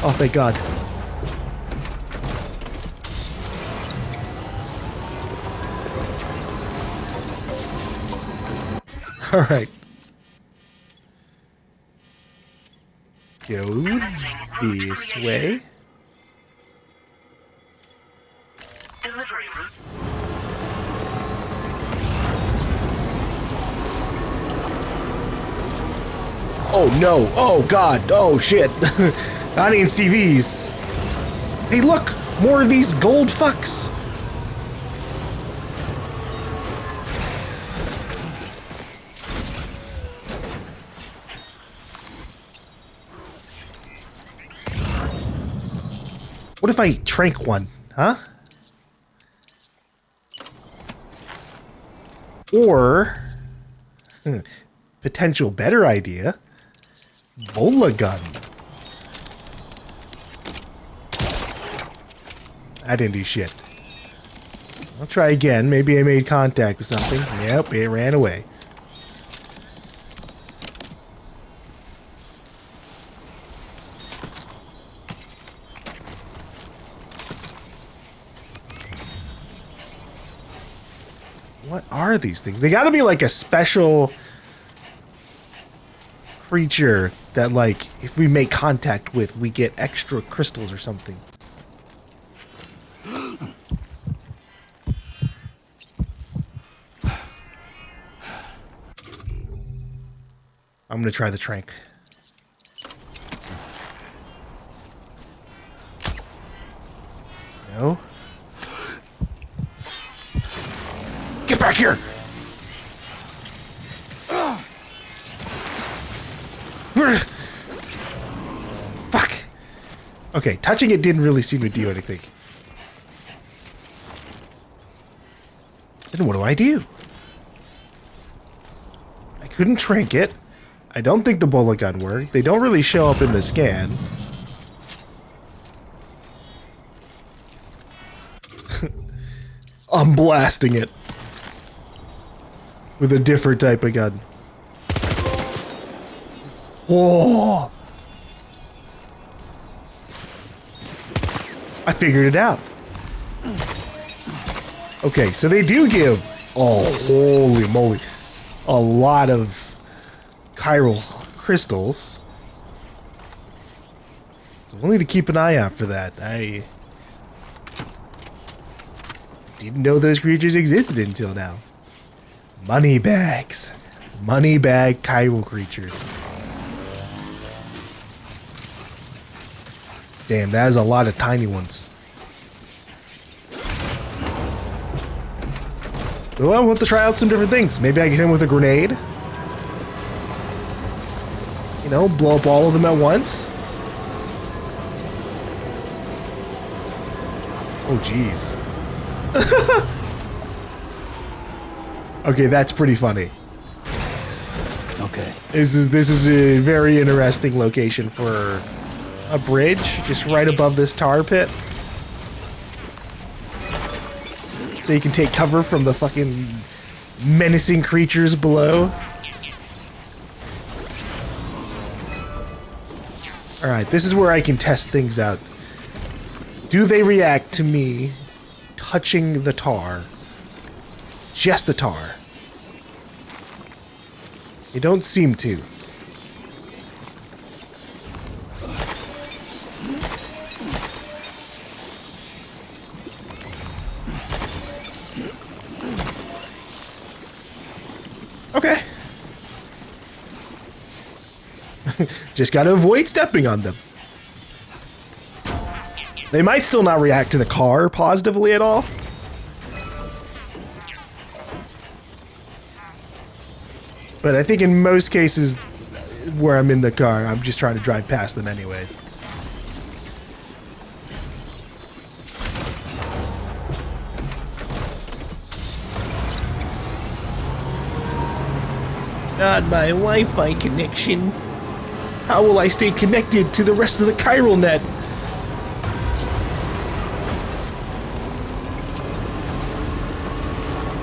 Oh, thank God. Alright. Go this way. Delivery route. Oh no, oh God, oh shit. I didn't see these. Hey look, more of these gold fucks. What if I trank one, huh? Or, potential better idea, bola gun. I didn't do shit. I'll try again. Maybe I made contact with something. Yep, it ran away. What are these things? They gotta be like a special creature that, like, if we make contact with, we get extra crystals or something. I'm gonna try the trank. No. Get back here! Fuck! Okay, touching it didn't really seem to do anything. Then what do I do? I couldn't trank it. I don't think the bola gun worked. They don't really show up in the scan. I'm blasting it with a different type of gun. Whoa! I figured it out. Okay, so they do give, oh, holy moly, a lot of chiral crystals. So we'll need to keep an eye out for that. I didn't know those creatures existed until now. Money bags. Money bag chiral creatures. Damn, that is a lot of tiny ones. Well, I want to try out some different things. Maybe I can hit him with a grenade. You know, blow up all of them at once. Oh, jeez. Okay, that's pretty funny. Okay. This is a very interesting location for a bridge, just right above this tar pit. So you can take cover from the fucking menacing creatures below. Alright, this is where I can test things out. Do they react to me touching the tar? Just the tar. They don't seem to. Okay. Just gotta avoid stepping on them. They might still not react to the car positively at all. But I think in most cases where I'm in the car, I'm just trying to drive past them anyways. Not my Wi-Fi connection. How will I stay connected to the rest of the chiral net?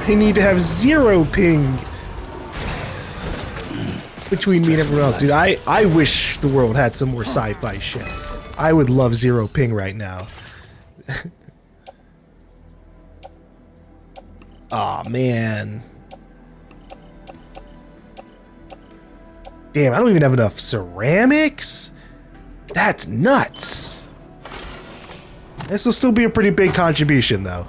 I need to have 0 ping between me and everyone else. Dude, I wish the world had some more sci-fi shit. I would love 0 ping right now. Aw, man. Damn, I don't even have enough ceramics? That's nuts. This will still be a pretty big contribution, though.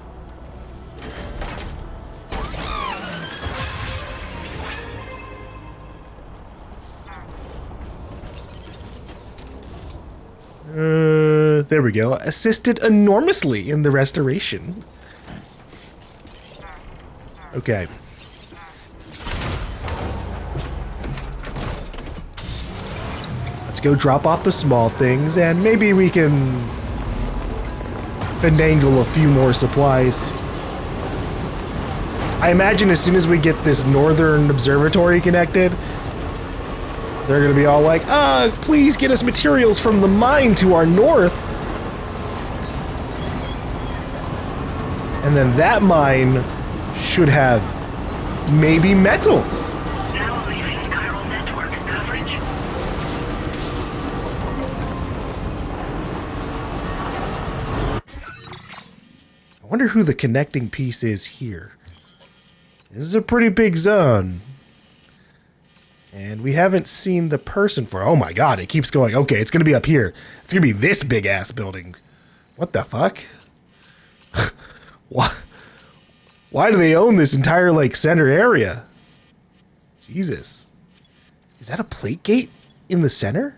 There we go. Assisted enormously in the restoration. Okay. Let's go drop off the small things, and maybe we can finagle a few more supplies. I imagine as soon as we get this northern observatory connected, they're gonna be all like, please get us materials from the mine to our north. And then that mine should have maybe metals. Now leaving chiral network coverage. I wonder who the connecting piece is here. This is a pretty big zone. And we haven't seen the person for... Oh my god, it keeps going. Okay, it's gonna be up here. It's gonna be this big-ass building. What the fuck? Why do they own this entire, like, center area? Jesus. Is that a plate gate in the center?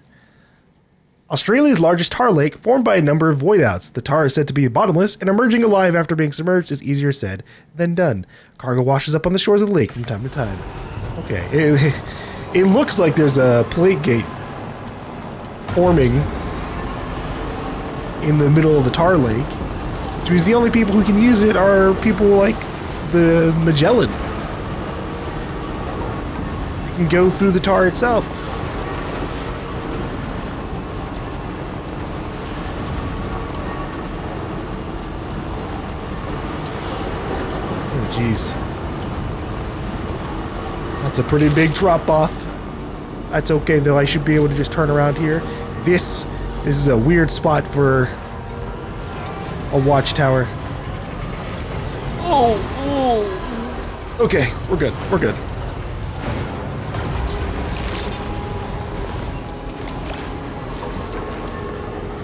Australia's largest tar lake, formed by a number of void outs. The tar is said to be bottomless, and emerging alive after being submerged is easier said than done. Cargo washes up on the shores of the lake from time to time. Okay, it looks like there's a plate gate forming in the middle of the tar lake, which means the only people who can use it are people like the Magellan. They can go through the tar itself. Oh, jeez. That's a pretty big drop off. That's okay though, I should be able to just turn around here. This is a weird spot for a watchtower. Oh. Okay, we're good. We're good.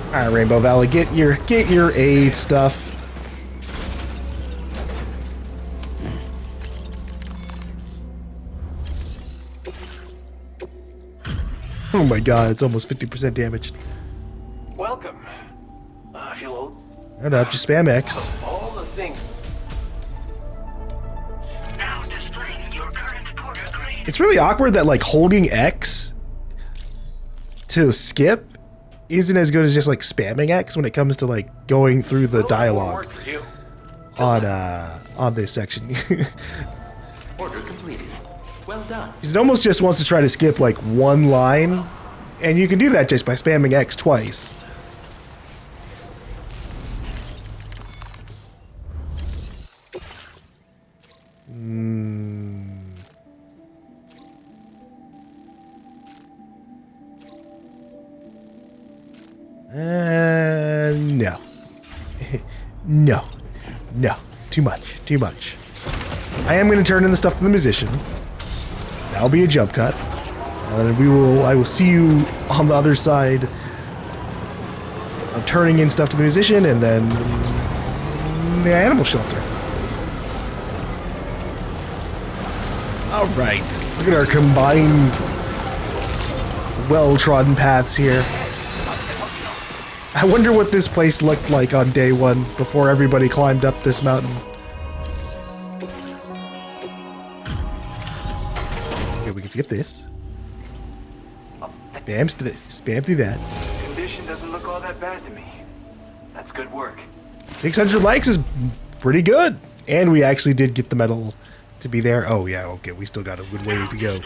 All right, Rainbow Valley, get your aid stuff. Oh my god, it's almost 50% damaged. Welcome. I feel old. No, just spam X. All the things. Now displaying your current porter grade. It's really awkward that like holding X to skip isn't as good as just like spamming X when it comes to like going through the dialogue on this section. Order completed. Well done. It almost just wants to try to skip like one line, and you can do that just by spamming X twice. No. No. Too much. I am going to turn in the stuff to the musician. That'll be a jump cut. And I will see you on the other side of turning in stuff to the musician and then the animal shelter. Alright. Look at our combined well-trodden paths here. I wonder what this place looked like on day one before everybody climbed up this mountain. Okay, we can skip this. Spam through that. Condition doesn't look all that bad to me. That's good work. 600 likes is pretty good. And we actually did get the medal to be there. Oh yeah, okay, we still got a good way to go.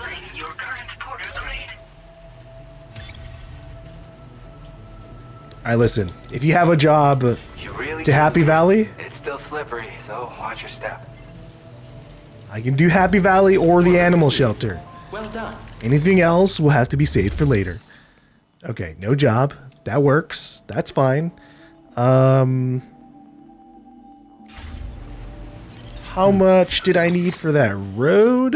Alright, listen. If you have a job to Happy Valley, It's still slippery, so watch your step. I can do Happy Valley or the animal shelter. Well done. Anything else will have to be saved for later. Okay, no job. That works. That's fine. How much did I need for that road?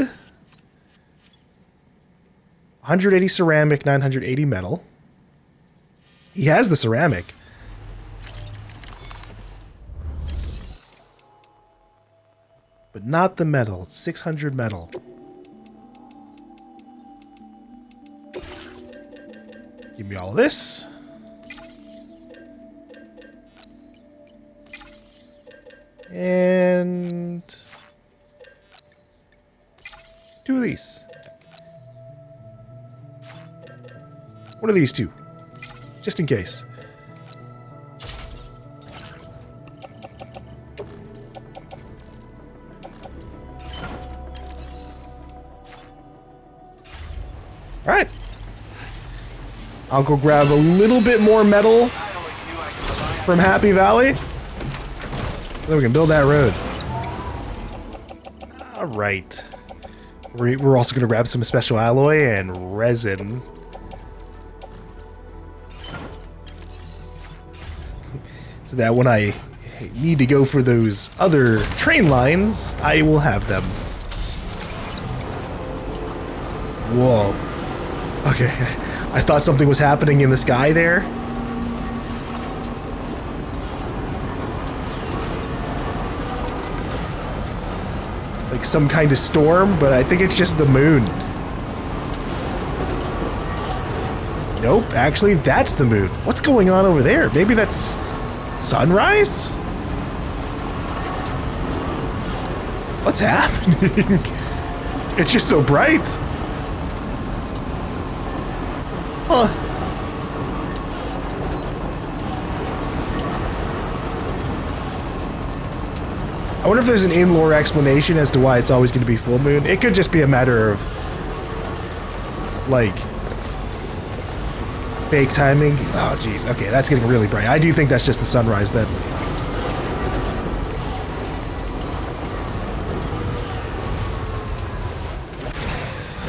180 ceramic, 980 metal. He has the ceramic. But not the metal. It's 600 metal. Give me all of this. And 2 of these. One of these 2. Just in case. Alright. I'll go grab a little bit more metal from Happy Valley. So we can build that road. Alright. We're also going to grab some special alloy and resin. So that when I need to go for those other train lines, I will have them. Whoa. Okay. I thought something was happening in the sky there. Like some kind of storm, but I think it's just the moon. Nope, actually that's the moon. What's going on over there? Maybe that's sunrise? What's happening? It's just so bright. Huh. I wonder if there's an in-lore explanation as to why it's always going to be full moon. It could just be a matter of, like, fake timing. Oh, jeez. Okay, that's getting really bright. I do think that's just the sunrise then.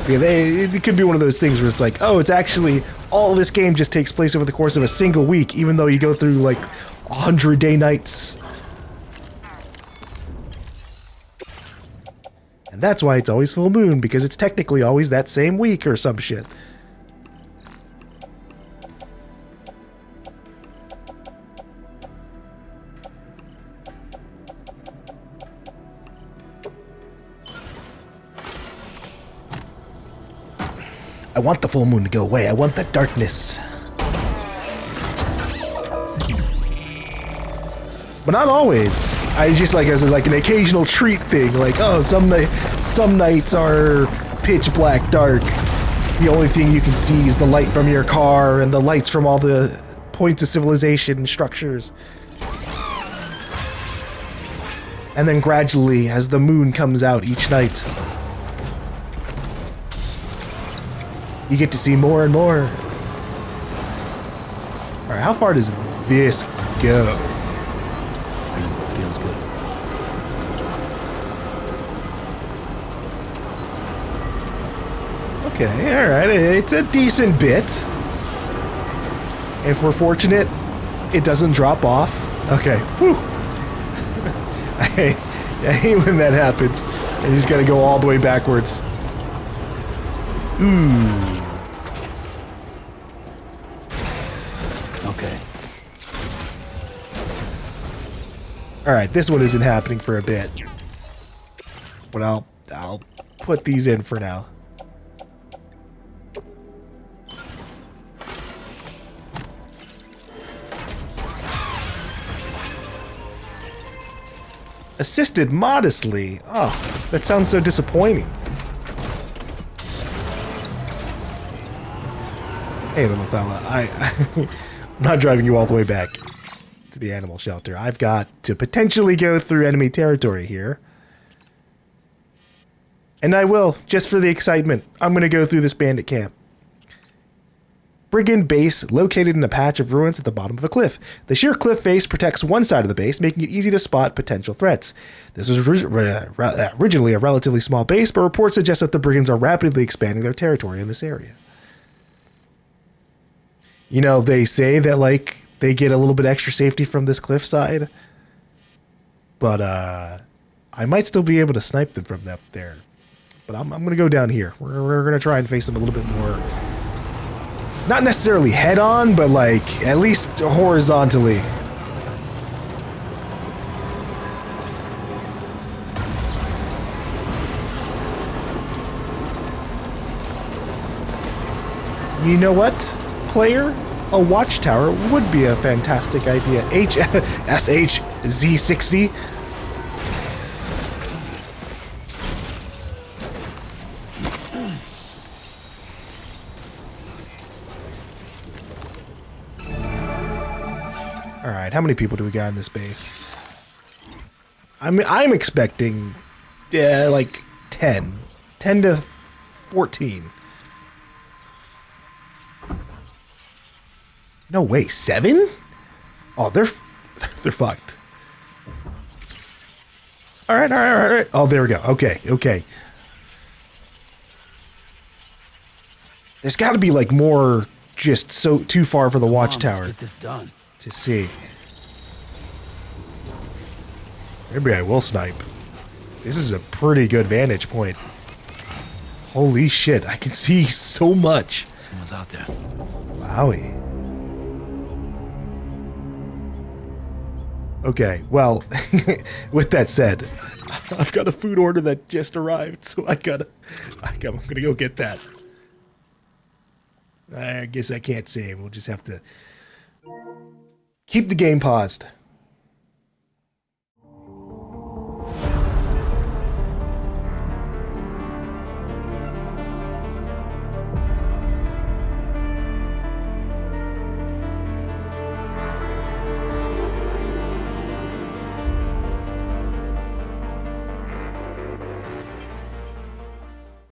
Yeah, it could be one of those things where it's like, oh, it's actually, all of this game just takes place over the course of a single week, even though you go through, like, 100 day nights. And that's why it's always full moon, because it's technically always that same week or some shit. I want the full moon to go away. I want that darkness. But not always. I just like as like an occasional treat thing. Like, oh, some nights are pitch black dark. The only thing you can see is the light from your car and the lights from all the points of civilization and structures. And then gradually, as the moon comes out each night, you get to see more and more. Alright, how far does this go? Feels good. Okay, alright, it's a decent bit. If we're fortunate, it doesn't drop off. Okay, whew. I hate when that happens. You just gotta go all the way backwards. Ooh. Okay. Alright, this one isn't happening for a bit. But I'll put these in for now. Assisted modestly. Oh, that sounds so disappointing. Hey, little fella, I'm not driving you all the way back to the animal shelter. I've got to potentially go through enemy territory here. And I will, just for the excitement. I'm going to go through this bandit camp. Brigand base located in a patch of ruins at the bottom of a cliff. The sheer cliff face protects one side of the base, making it easy to spot potential threats. This was originally a relatively small base, but reports suggest that the brigands are rapidly expanding their territory in this area. You know, they say that, like, they get a little bit extra safety from this cliffside. But, I might still be able to snipe them from up there. But I'm going to go down here. We're going to try and face them a little bit more. Not necessarily head on, but like at least horizontally. You know what, player? A watchtower would be a fantastic idea. SHZ60. Alright, how many people do we got in this base? I'm expecting, yeah, like 10. 10 to 14. No way, 7? Oh, they're fucked. Alright. Oh, there we go. Okay. There's gotta be like more just so too far for the watchtower. Let's get this done. To see. Maybe I will snipe. This is a pretty good vantage point. Holy shit, I can see so much. Someone's out there. Wowie. Okay, well, with that said, I've got a food order that just arrived, so I'm gonna go get that. I guess I can't save. We'll just have to keep the game paused.